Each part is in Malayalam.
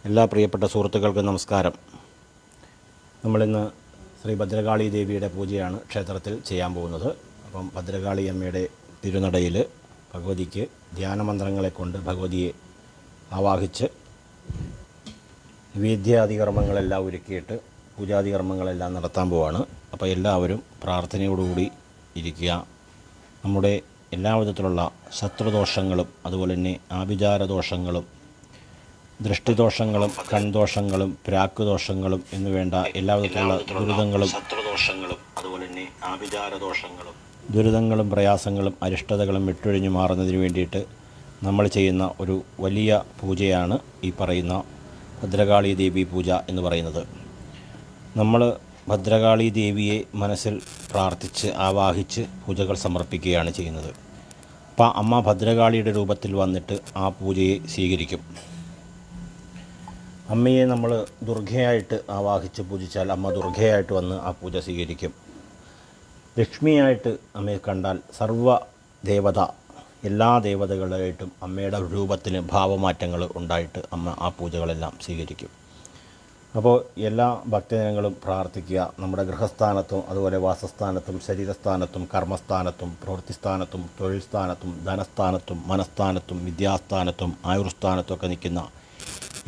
എല്ലാ പ്രിയപ്പെട്ട സുഹൃത്തുക്കൾക്കും നമസ്കാരം. നമ്മളിന്ന് ശ്രീ ഭദ്രകാളി ദേവിയുടെ പൂജയാണ് ക്ഷേത്രത്തിൽ ചെയ്യാൻ പോകുന്നത്. അപ്പം ഭദ്രകാളി അമ്മയുടെ തിരുനടയിൽ ഭഗവതിക്ക് ധ്യാനമന്ത്രങ്ങളെ കൊണ്ട് ഭഗവതിയെ ആവാഹിച്ച് വേദ്യാദി കർമ്മങ്ങളെല്ലാം ഒരുക്കിയിട്ട് പൂജാതി കർമ്മങ്ങളെല്ലാം നടത്താൻ പോവാണ്. അപ്പോൾ എല്ലാവരും പ്രാർത്ഥനയോടുകൂടി ഇരിക്കുക. നമ്മുടെ എല്ലാ വിധത്തിലുള്ള ശത്രുദോഷങ്ങളും അതുപോലെ തന്നെ ആഭിചാരദോഷങ്ങളും ദൃഷ്ടിദോഷങ്ങളും കൺദോഷങ്ങളും പ്രാക്കുദോഷങ്ങളും എന്നു വേണ്ട എല്ലാവിധത്തിലുള്ള ദുരിതങ്ങളും പ്രയാസങ്ങളും അരിഷ്ടതകളും വിട്ടൊഴിഞ്ഞു മാറുന്നതിന് വേണ്ടിയിട്ട് നമ്മൾ ചെയ്യുന്ന ഒരു വലിയ പൂജയാണ് ഈ പറയുന്ന ഭദ്രകാളി ദേവി പൂജ എന്ന് പറയുന്നത്. നമ്മൾ ഭദ്രകാളി ദേവിയെ മനസ്സിൽ പ്രാർത്ഥിച്ച് ആവാഹിച്ച് പൂജകൾ സമർപ്പിക്കുകയാണ് ചെയ്യുന്നത്. അപ്പോൾ അമ്മ ഭദ്രകാളിയുടെ രൂപത്തിൽ വന്നിട്ട് ആ പൂജയെ സ്വീകരിക്കും. അമ്മയെ നമ്മൾ ദുർഗയായിട്ട് ആവാഹിച്ച് പൂജിച്ചാൽ അമ്മ ദുർഗയായിട്ട് വന്ന് ആ പൂജ സ്വീകരിക്കും. ലക്ഷ്മിയായിട്ട് അമ്മയെ കണ്ടാൽ സർവ്വ ദേവത എല്ലാ ദേവതകളായിട്ടും അമ്മയുടെ രൂപത്തിന് ഭാവമാറ്റങ്ങൾ ഉണ്ടായിട്ട് അമ്മ ആ പൂജകളെല്ലാം സ്വീകരിക്കും. അപ്പോൾ എല്ലാ ഭക്തജനങ്ങളും പ്രാർത്ഥിക്കുക. നമ്മുടെ ഗൃഹസ്ഥാനത്തും അതുപോലെ വാസസ്ഥാനത്തും ശരീരസ്ഥാനത്തും കർമ്മസ്ഥാനത്തും പ്രവൃത്തിസ്ഥാനത്തും തൊഴിൽ സ്ഥാനത്തും ധനസ്ഥാനത്തും മനസ്ഥാനത്തും വിദ്യാസ്ഥാനത്തും ആയുർസ്ഥാനത്തും ഒക്കെ നിൽക്കുന്ന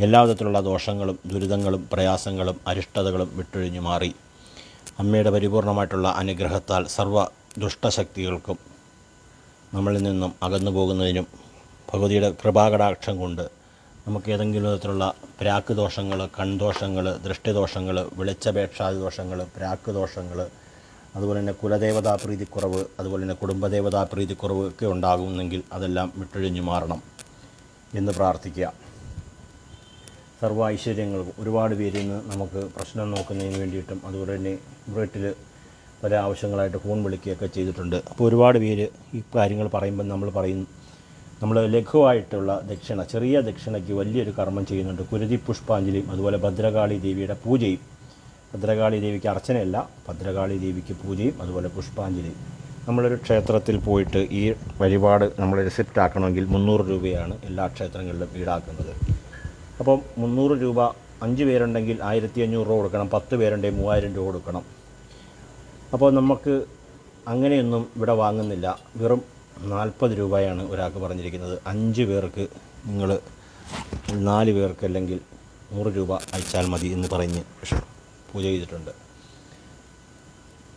എല്ലാ വിധത്തിലുള്ള ദോഷങ്ങളും ദുരിതങ്ങളും പ്രയാസങ്ങളും അരിഷ്ടതകളും വിട്ടൊഴിഞ്ഞു മാറി അമ്മയുടെ പരിപൂർണമായിട്ടുള്ള അനുഗ്രഹത്താൽ സർവ്വ ദുഷ്ടശക്തികൾക്കും നമ്മളിൽ നിന്നും അകന്നു പോകുന്നതിനും ഭഗവതിയുടെ കൃപാകടാക്ഷം കൊണ്ട് നമുക്ക് ഏതെങ്കിലും വിധത്തിലുള്ള പ്രാക്ക് ദോഷങ്ങൾ, കൺദോഷങ്ങൾ, ദൃഷ്ടിദോഷങ്ങൾ, വെളിച്ചപേക്ഷാദി ദോഷങ്ങൾ, പ്രാക്ക് ദോഷങ്ങൾ, അതുപോലെ തന്നെ കുലദേവതാ പ്രീതിക്കുറവ്, അതുപോലെ തന്നെ കുടുംബദേവതാ പ്രീതിക്കുറവ് ഒക്കെ ഉണ്ടാകുന്നെങ്കിൽ അതെല്ലാം വിട്ടൊഴിഞ്ഞു മാറണം എന്ന് പ്രാർത്ഥിക്കുക. സർവ്വ ഐശ്വര്യങ്ങൾക്കും ഒരുപാട് പേരിൽ നിന്ന് നമുക്ക് പ്രശ്നം നോക്കുന്നതിന് വേണ്ടിയിട്ടും അതുപോലെ തന്നെ വീട്ടിൽ പല ആവശ്യങ്ങളായിട്ട് ഫോൺ വിളിക്കുകയൊക്കെ ചെയ്തിട്ടുണ്ട്. അപ്പോൾ ഒരുപാട് പേര് ഈ കാര്യങ്ങൾ പറയുമ്പോൾ നമ്മൾ ലഘുവായിട്ടുള്ള ദക്ഷിണ, ചെറിയ ദക്ഷിണയ്ക്ക് വലിയൊരു കർമ്മം ചെയ്യുന്നുണ്ട്. കുരുതി പുഷ്പാഞ്ജലിയും അതുപോലെ ഭദ്രകാളി ദേവിയുടെ പൂജയും. ഭദ്രകാളി ദേവിക്ക് അർച്ചനയല്ല, ഭദ്രകാളി ദേവിക്ക് പൂജയും അതുപോലെ പുഷ്പാഞ്ജലിയും. നമ്മളൊരു ക്ഷേത്രത്തിൽ പോയിട്ട് ഈ വഴിപാട് നമ്മൾ റിസിപ്റ്റ് ആക്കണമെങ്കിൽ 300 രൂപയാണ് എല്ലാ ക്ഷേത്രങ്ങളിലും ഈടാക്കുന്നത്. അപ്പം 300 രൂപ 5 പേരുണ്ടെങ്കിൽ 1500 രൂപ കൊടുക്കണം, 10 പേരുണ്ടെങ്കിൽ 3000 രൂപ കൊടുക്കണം. അപ്പോൾ നമുക്ക് അങ്ങനെയൊന്നും ഇവിടെ വാങ്ങുന്നില്ല. വെറും 40 രൂപയാണ് ഒരാൾക്ക് പറഞ്ഞിരിക്കുന്നത്. 5 പേർക്ക് നിങ്ങൾ 4 പേർക്ക് അല്ലെങ്കിൽ 100 രൂപ അയച്ചാൽ മതി എന്ന് പറഞ്ഞ് പൂജ ചെയ്തിട്ടുണ്ട്.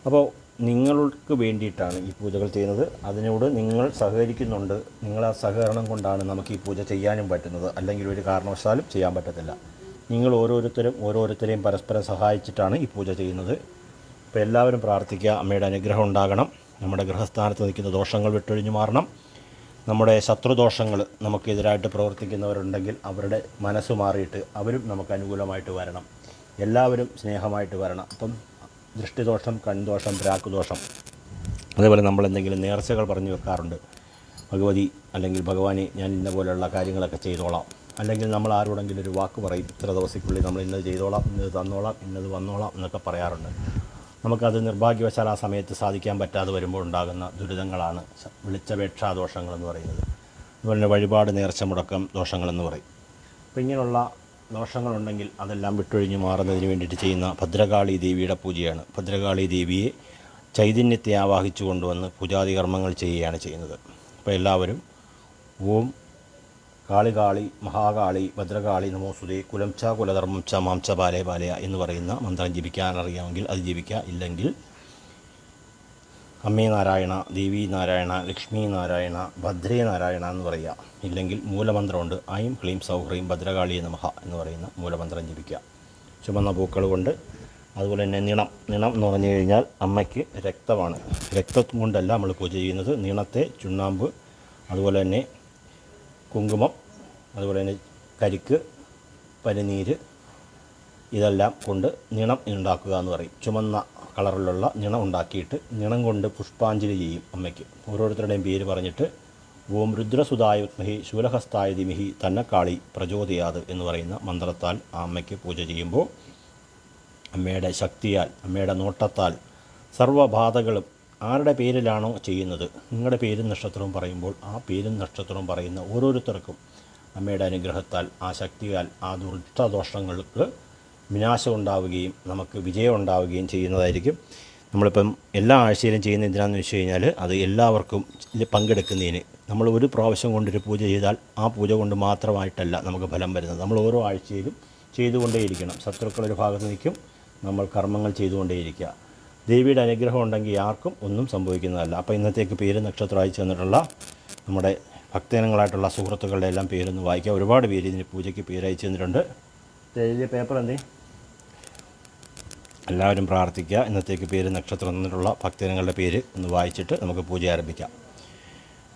അപ്പോൾ നിങ്ങൾക്ക് വേണ്ടിയിട്ടാണ് ഈ പൂജകൾ ചെയ്യുന്നത്. അതിനോട് നിങ്ങൾ സഹകരിക്കുന്നുണ്ട്. നിങ്ങളാ സഹകരണം കൊണ്ടാണ് നമുക്ക് ഈ പൂജ ചെയ്യാനും പറ്റുന്നത്. അല്ലെങ്കിൽ ഒരു കാരണവശാലും ചെയ്യാൻ പറ്റത്തില്ല. നിങ്ങൾ ഓരോരുത്തരെയും പരസ്പരം സഹായിച്ചിട്ടാണ് ഈ പൂജ ചെയ്യുന്നത്. അപ്പോൾ എല്ലാവരും പ്രാർത്ഥിക്കുക, അമ്മയുടെ അനുഗ്രഹം ഉണ്ടാകണം. നമ്മുടെ ഗൃഹസ്ഥാനത്ത് നിൽക്കുന്ന ദോഷങ്ങൾ വിട്ടൊഴിഞ്ഞു മാറണം. നമ്മുടെ ശത്രുദോഷങ്ങൾ നമുക്കെതിരായിട്ട് പ്രവർത്തിക്കുന്നവരുണ്ടെങ്കിൽ അവരുടെ മനസ്സ് മാറിയിട്ട് അവരും നമുക്ക് അനുകൂലമായിട്ട് വരണം. എല്ലാവരും സ്നേഹമായിട്ട് വരണം. അപ്പം ദൃഷ്ടിദോഷം, കൺദോഷം, പ്രാക്കുദോഷം, അതേപോലെ നമ്മൾ എന്തെങ്കിലും നേർച്ചകൾ പറഞ്ഞു വെക്കാറുണ്ട്. ഭഗവതി അല്ലെങ്കിൽ ഭഗവാനെ ഞാൻ ഇന്ന പോലെയുള്ള കാര്യങ്ങളൊക്കെ ചെയ്തോളാം, അല്ലെങ്കിൽ നമ്മൾ ആരോടെങ്കിലും ഒരു വാക്ക് പറയും, ഇത്ര ദിവസത്തിനുള്ളിൽ നമ്മൾ ഇന്നത് ചെയ്തോളാം, ഇന്നത് തന്നോളാം, ഇന്നത് വന്നോളാം എന്നൊക്കെ പറയാറുണ്ട്. നമുക്കത് നിർഭാഗ്യവശാൽ ആ സമയത്ത് സാധിക്കാൻ പറ്റാതെ വരുമ്പോൾ ഉണ്ടാകുന്ന ദുരിതങ്ങളാണ് വെളിച്ചപേക്ഷാദോഷങ്ങളെന്ന് പറയുന്നത്. അതുപോലെ തന്നെ വഴിപാട് നേർച്ച മുടക്കം ദോഷങ്ങളെന്ന് പറയും. അപ്പോൾ ഇങ്ങനെയുള്ള ദോഷങ്ങളുണ്ടെങ്കിൽ അതെല്ലാം വിട്ടൊഴിഞ്ഞ് മാറുന്നതിന് വേണ്ടിയിട്ട് ചെയ്യുന്ന ഭദ്രകാളി ദേവിയുടെ പൂജയാണ്. ഭദ്രകാളി ദേവിയെ ചൈതന്യത്തെ ആവാഹിച്ചു കൊണ്ടുവന്ന് പൂജാതി കർമ്മങ്ങൾ ചെയ്യുകയാണ് ചെയ്യുന്നത്. അപ്പോൾ എല്ലാവരും ഓം കാളി മഹാകാളി ഭദ്രകാളി നമോസ്തുതേ കുലം ച കുലധർമ്മം ച മാം ച ബാലേ ബാലയ എന്ന് പറയുന്ന മന്ത്രം ജപിക്കാൻ അറിയാമെങ്കിൽ അത് ജപിക്കുക. ഇല്ലെങ്കിൽ അമ്മേ നാരായണ, ദേവി നാരായണ, ലക്ഷ്മി നാരായണ, ഭദ്രേ നാരായണ എന്ന് പറയുക. ഇല്ലെങ്കിൽ മൂലമന്ത്രമുണ്ട്, ഐം ക്ലീം സൗഹ്രീം ഭദ്രകാളിയെ നമഃ എന്ന് പറയുന്ന മൂലമന്ത്രം ജപിക്കുക. ചുമന്ന പൂക്കൾ കൊണ്ട്. അതുപോലെ തന്നെ നിണം എന്ന് പറഞ്ഞു കഴിഞ്ഞാൽ അമ്മയ്ക്ക് രക്തമാണ്. രക്തം കൊണ്ടല്ല നമ്മൾ പൂജ ചെയ്യുന്നത്. നിണത്തെ ചുണ്ണാമ്പ്, അതുപോലെ തന്നെ കുങ്കുമം, അതുപോലെ തന്നെ കരിക്ക്, പനിനീര് ഇതെല്ലാം കൊണ്ട് നിണം ഉണ്ടാക്കുക എന്ന് പറയും. ചുമന്ന കളറിലുള്ള നിണം ഉണ്ടാക്കിയിട്ട് നിണം കൊണ്ട് പുഷ്പാഞ്ജലി ചെയ്യും അമ്മയ്ക്ക്. ഓരോരുത്തരുടെയും പേര് പറഞ്ഞിട്ട് ഓം രുദ്രസുതായ വിദ്മഹി ശൂലഹസ്തായ ധീമഹി തന്നക്കാളി പ്രചോദയാത് എന്ന് പറയുന്ന മന്ത്രത്താൽ ആ അമ്മയ്ക്ക് പൂജ ചെയ്യുമ്പോൾ അമ്മയുടെ ശക്തിയാൽ, അമ്മയുടെ നോട്ടത്താൽ സർവ്വബാധകളും ആരുടെ പേരിലാണോ ചെയ്യുന്നത്, നിങ്ങളുടെ പേരും നക്ഷത്രവും പറയുമ്പോൾ ആ പേരും നക്ഷത്രവും പറയുന്ന ഓരോരുത്തർക്കും അമ്മയുടെ അനുഗ്രഹത്താൽ ആ ശക്തിയാൽ ആ ദുഷ്ടദോഷങ്ങൾക്ക് വിനാശം ഉണ്ടാവുകയും നമുക്ക് വിജയം ഉണ്ടാവുകയും ചെയ്യുന്നതായിരിക്കും. നമ്മളിപ്പം എല്ലാ ആഴ്ചയിലും ചെയ്യുന്ന എന്തിനാണെന്ന് വെച്ച് കഴിഞ്ഞാൽ അത് എല്ലാവർക്കും പങ്കെടുക്കുന്നതിന്. നമ്മൾ ഒരു പ്രാവശ്യം കൊണ്ടൊരു പൂജ ചെയ്താൽ ആ പൂജ കൊണ്ട് മാത്രമായിട്ടല്ല നമുക്ക് ഫലം വരുന്നത്. നമ്മൾ ഓരോ ആഴ്ചയിലും ചെയ്തുകൊണ്ടേയിരിക്കണം. ശത്രുക്കളൊരു ഭാഗത്ത് നിൽക്കും, നമ്മൾ കർമ്മങ്ങൾ ചെയ്തുകൊണ്ടേയിരിക്കുക. ദേവിയുടെ അനുഗ്രഹം ഉണ്ടെങ്കിൽ ആർക്കും ഒന്നും സംഭവിക്കുന്നതല്ല. അപ്പോൾ ഇന്നത്തേക്ക് പേര് നക്ഷത്രം അയച്ചു തന്നിട്ടുള്ള നമ്മുടെ ഭക്തജനങ്ങളായിട്ടുള്ള സുഹൃത്തുക്കളുടെ എല്ലാം പേരൊന്ന് വായിക്കുക. ഒരുപാട് പേര് ഇതിന് പൂജയ്ക്ക് പേര് അയച്ചു തന്നിട്ടുണ്ട്. എഴുതിയ പേപ്പർ എന്തേ എല്ലാവരും പ്രാർത്ഥിക്കുക. ഇന്നത്തേക്ക് പേര് നക്ഷത്രം തന്നിട്ടുള്ള ഭക്തജനങ്ങളുടെ പേര് ഒന്ന് വായിച്ചിട്ട് നമുക്ക് പൂജ ആരംഭിക്കാം.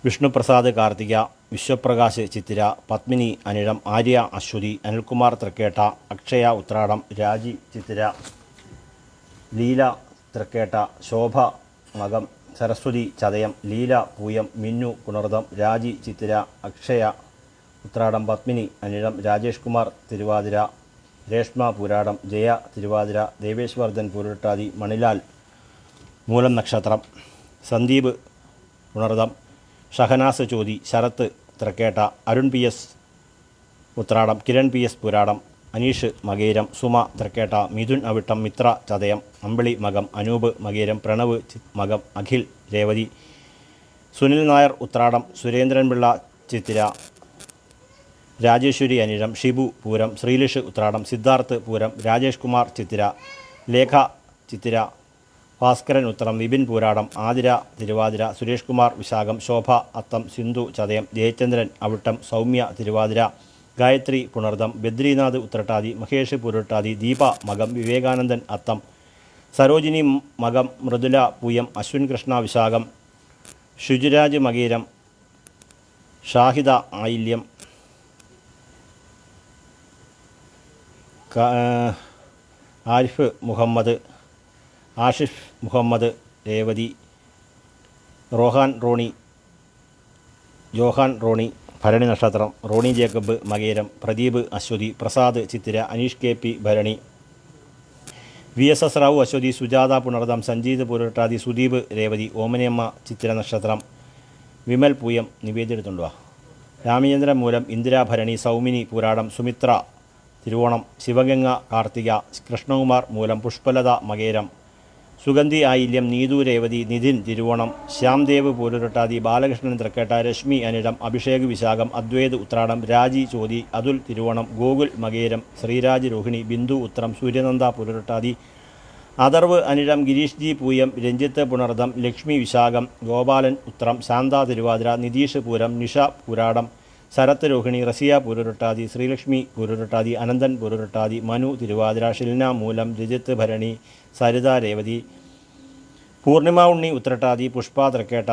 വിഷ്ണുപ്രസാദ് കാർത്തിക, വിശ്വപ്രകാശ് ചിത്തിര, പത്മിനി അനിഴം, ആര്യ അശ്വതി, അനിൽകുമാർ തൃക്കേട്ട, അക്ഷയ ഉത്രാടം, രാജി ചിത്തിര, ലീല തൃക്കേട്ട, ശോഭ മകം, സരസ്വതി ചതയം, ലീല പൂയം, മിന്നു പുണർദം, രാജി ചിത്തിര, അക്ഷയ ഉത്രാടം, പത്മിനി അനിഴം, രാജേഷ് കുമാർ തിരുവാതിര, രേഷ്മ പൂരാടം, ജയ തിരുവാതിര, ദേവേശ് വർദ്ധൻ പൂരുട്ടാതി, മണിലാൽ മൂലം നക്ഷത്രം, സന്ദീപ് പുണർദം, ഷഹനാസ് ചോതി, ശരത്ത് തൃക്കേട്ട, അരുൺ പി എസ് ഉത്രാടം, കിരൺ പി എസ് പുരാടം, അനീഷ് മകേരം, സുമ തൃക്കേട്ട, മിഥുൻ അവിട്ടം, മിത്ര ചതയം, അമ്പിളി മകം, അനൂപ് മകേരം, പ്രണവ് മകം, അഖിൽ രേവതി, സുനിൽ നായർ ഉത്രാടം, സുരേന്ദ്രൻ പിള്ള ചിത്തിര, രാജേശ്വരി അനിഴം, ഷിബു പൂരം, ശ്രീലിഷ് ഉത്രാടം, സിദ്ധാർത്ഥ് പൂരം, രാജേഷ് കുമാർ ചിത്തിര, ലേഖ ചിത്തിര, ഭാസ്കരൻ ഉത്തരം, വിപിൻ പൂരാടം, ആതിര തിരുവാതിര, സുരേഷ് കുമാർ വിശാഖം, ശോഭ അത്തം, സിന്ധു ചതയം, ജയചന്ദ്രൻ അവിട്ടം, സൗമ്യ തിരുവാതിര, ഗായത്രി പുണർദം, ബദ്രീനാഥ് ഉത്രട്ടാതി, മഹേഷ് പുരുട്ടാതി, ദീപ മകം, വിവേകാനന്ദൻ അത്തം, സരോജിനി മകം, മൃദുല പൂയം, അശ്വിൻ കൃഷ്ണ വിശാഖം, ഷുജുരാജ് മകീരം, ഷാഹിദ ആയില്യം, ആരിഫ് മുഹമ്മദ്, ആഷിഫ് മുഹമ്മദ് രേവതി, ജോഹാൻ റോണി ഭരണി നക്ഷത്രം, റോണി ജേക്കബ് മകേരം, പ്രദീപ് അശ്വതി, പ്രസാദ് ചിത്തിര, അനീഷ് കെ പി ഭരണി, വി എസ് എസ് റാവു അശ്വതി, സുജാത പുണർദം, സഞ്ജീത് പുരട്ടാതി, സുദീപ് രേവതി, ഓമനയമ്മ ചിത്തിര നക്ഷത്രം, വിമൽ പൂയം നിവേദിയെടുത്തുണ്ടുവാ, രാമചന്ദ്രൻ മൂലം, ഇന്ദിരാഭരണി, സൗമിനി പൂരാടം, സുമിത്ര തിരുവോണം, ശിവഗംഗ കാർത്തിക, കൃഷ്ണകുമാർ മൂലം, പുഷ്പലത മകേരം, സുഗന്ധി ആയില്യം, നീതു രേവതി, നിതിൻ തിരുവോണം, ശ്യാംദേവ് പൂരുരട്ടാതി, ബാലകൃഷ്ണൻ തൃക്കേട്ട, രശ്മി അനിഴം, അഭിഷേക് വിശാഖം, അദ്വൈത് ഉത്രാടം, രാജി ചോതി, അതുൽ തിരുവോണം, ഗോകുൽ മകേരം, ശ്രീരാജ് രോഹിണി, ബിന്ദു ഉത്രം, സൂര്യനന്ദ പൂരുരട്ടാതി, അഥർവ് അനിഴം, ഗിരീഷ് ജി പൂയം, രഞ്ജിത്ത് പുണർദം, ലക്ഷ്മി വിശാഖം, ഗോപാലൻ ഉത്രം, ശാന്ത തിരുവാതിര, നിതീഷ് പൂരം, നിഷ പൂരാടം, ശരത്ത് രോഹിണി, റസിയ പൂരുരട്ടാതി, ശ്രീലക്ഷ്മി പൂരുരട്ടാതി, അനന്തൻ പൂരുരട്ടാതി, മനു തിരുവാതിര, ഷിൽന മൂലം, രജിത്ത് ഭരണി, സരിത രേവതി, പൂർണിമ ഉണ്ണി ഉത്രട്ടാതി, പുഷ്പ തൃക്കേട്ട,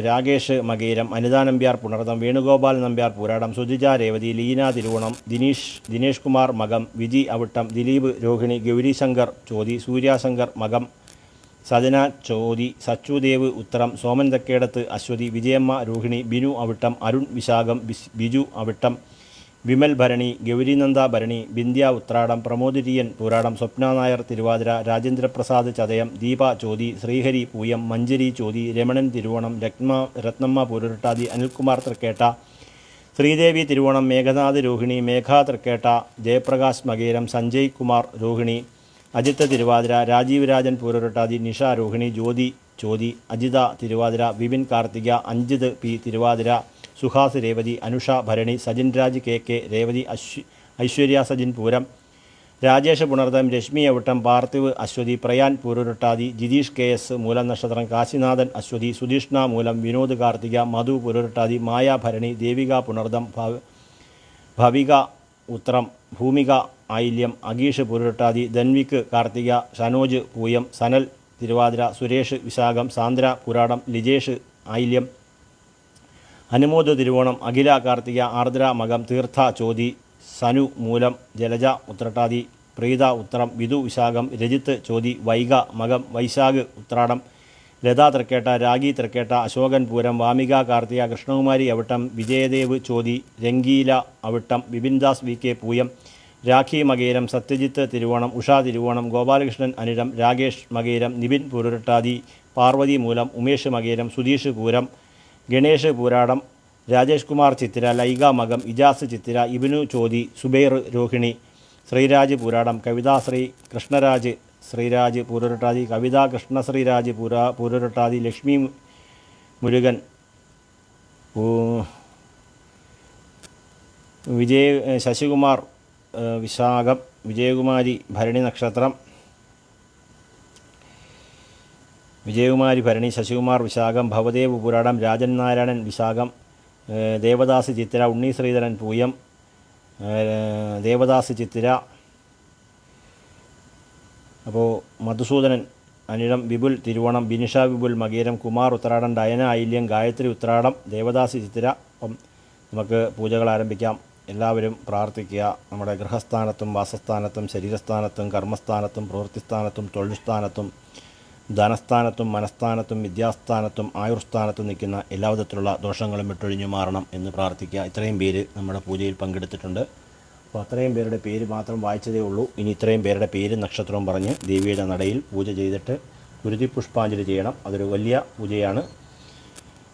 രാകേഷ് മകേരം, അനിത നമ്പ്യാർ പുണർദം, വേണുഗോപാൽ നമ്പ്യാർ പൂരാടം, സുധിജ രേവതി, ലീന തിരുവോണം, ദിനേഷ് കുമാർ മകം, വിജി അവിട്ടം, ദിലീപ് രോഹിണി, ഗൗരി ശങ്കർ ചോതി, സൂര്യാശങ്കർ മകം, സജന ചോതി, സച്ചുദേവ് ഉത്തരം, സോമൻ തെക്കേടത്ത് അശ്വതി, വിജയമ്മ രോഹിണി, ബിനു അവിട്ടം, അരുൺ വിശാഖം, ബിജു അവിട്ടം, വിമൽ ഭരണി, ഗൗരീനന്ദ ഭരണി, ബിന്ധ്യ ഉത്രാടം, പ്രമോദ് ടിയൻ പൂരാടം, സ്വപ്ന നായർ തിരുവാതിര, രാജേന്ദ്രപ്രസാദ് ചതയം, ദീപ ചോതി, ശ്രീഹരി പൂയം, മഞ്ജരി ചോതി, രമണൻ തിരുവോണം, രത്നമ്മ പൂരുരട്ടാതി, അനിൽകുമാർ തൃക്കേട്ട, ശ്രീദേവി തിരുവോണം, മേഘനാഥ് രോഹിണി, മേഘ തൃക്കേട്ട, ജയപ്രകാശ് മകേരം, സഞ്ജയ് കുമാർ രോഹിണി, അജിത്ത് തിരുവാതിര, രാജീവ് രാജൻ പൂരുരട്ടാതി, നിഷ രോഹിണി, ജ്യോതി ചോതി, അജിത തിരുവാതിര, വിപിൻ കാർത്തിക, അഞ്ജിത് പി തിരുവാതിര, സുഹാസ് രേവതി, അനുഷ ഭരണി, സജിൻ രാജ് കെ രേവതി, ഐശ്വര്യ സജിൻ പൂരം, രാജേഷ് പുണർദം, രശ്മി അവിട്ടം, പാർത്ഥിവ് അശ്വതി, പ്രയാൻ പൂരുരട്ടാതി, ജിതീഷ് കെ എസ് മൂലം നക്ഷത്രം, കാശിനാഥൻ അശ്വതി, സുധീഷ്ണ മൂലം, വിനോദ് കാർത്തിക, മധു പൂരുരട്ടാതി, മായ ഭരണി, ദേവിക പുണർദം, ഭവിക ഉത്രം, ഭൂമിക ആയില്യം, അഗീഷ് പൂരുരട്ടാതി, ധൻവിക്ക് കാർത്തിക, ഷനോജ് പൂയം, സനൽ തിരുവാതിര, സുരേഷ് വിശാഖം, സാന്ദ്ര പുരാടം, ലിജേഷ് ആയില്യം, അനുമോദ് തിരുവോണം, അഖില കാർത്തിക, ആർദ്ര മകം, തീർത്ഥ ചോതി, സനു മൂലം, ജലജ ഉത്രട്ടാതി, പ്രീത ഉത്രം, വിധു വിശാഖം, രജിത്ത് ചോതി, വൈഗ മകം, വൈശാഖ് ഉത്രാടം, ലതാ തൃക്കേട്ട, രാഗി തൃക്കേട്ട, അശോകൻ പൂരം, വാമിക കാർത്തിക, കൃഷ്ണകുമാരി അവിട്ടം, വിജയദേവ് ചോതി, രംഗീല അവിട്ടം, വിപിൻദാസ് വി കെ പൂയം, രാഖി മകേരം, സത്യജിത്ത് തിരുവോണം, ഉഷ തിരുവോണം, ഗോപാലകൃഷ്ണൻ അനിഴം, രാകേഷ് മകേരം, നിബിൻ പൂരുരട്ടാതി, പാർവതി മൂലം, ഉമേഷ് മകേരം, സുധീഷ് പൂരം, ഗണേഷ് പൂരാടം, രാജേഷ് കുമാർ ചിത്തിര, ലൈക മകം, ഇജാസ് ചിത്തിര, ഇബിനു ചോദി, സുബൈർ രോഹിണി, ശ്രീരാജ് പൂരാടം, കവിതാ ശ്രീ കൃഷ്ണരാജ് ശ്രീരാജ് പൂരൊരട്ടാതി, കവിത കൃഷ്ണശ്രീരാജ് പൂരൊരട്ടാതി, ലക്ഷ്മി മുരുകൻ, ശശികുമാർ വിശാഖം, വിജയകുമാരി ഭരണി നക്ഷത്രം, വിജയകുമാരി ഭരണി, ശശികുമാർ വിശാഖം, ഭവദേവ് പുരാടം, രാജൻ നാരായണൻ വിശാഖം, ദേവദാസ് ചിത്തിര, ഉണ്ണി ശ്രീധരൻ പൂയം, ദേവദാസ് ചിത്തിര. അപ്പോൾ മധുസൂദനൻ അനിഴം, വിപുൽ തിരുവോണം, ബിനിഷ വിപുൽ മകീരം, കുമാർ ഉത്രാടം, ഡയന ഐല്യം, ഗായത്രി ഉത്രാടം, ദേവദാസ് ചിത്തിര. അപ്പം നമുക്ക് പൂജകൾ ആരംഭിക്കാം. എല്ലാവരും പ്രാർത്ഥിക്കുക. നമ്മുടെ ഗൃഹസ്ഥാനത്തും വാസസ്ഥാനത്തും ശരീരസ്ഥാനത്തും കർമ്മസ്ഥാനത്തും പ്രവൃത്തിസ്ഥാനത്തും തൊഴിൽ സ്ഥാനത്തും ധനസ്ഥാനത്തും മനസ്ഥാനത്തും വിദ്യാസ്ഥാനത്തും ആയുർസ്ഥാനത്തും നിൽക്കുന്ന എല്ലാവിധത്തിലുള്ള ദോഷങ്ങളും വിട്ടൊഴിഞ്ഞു മാറണം എന്ന് പ്രാർത്ഥിക്കുക. ഇത്രയും പേര് നമ്മുടെ പൂജയിൽ പങ്കെടുത്തിട്ടുണ്ട്. അപ്പോൾ അത്രയും പേരുടെ പേര് മാത്രം വായിച്ചതേ ഉള്ളൂ. ഇനി ഇത്രയും പേരുടെ പേരും നക്ഷത്രവും പറഞ്ഞ് ദേവിയുടെ നടയിൽ പൂജ ചെയ്തിട്ട് ഗുരുതി പുഷ്പാഞ്ജലി ചെയ്യണം. അതൊരു വലിയ പൂജയാണ്.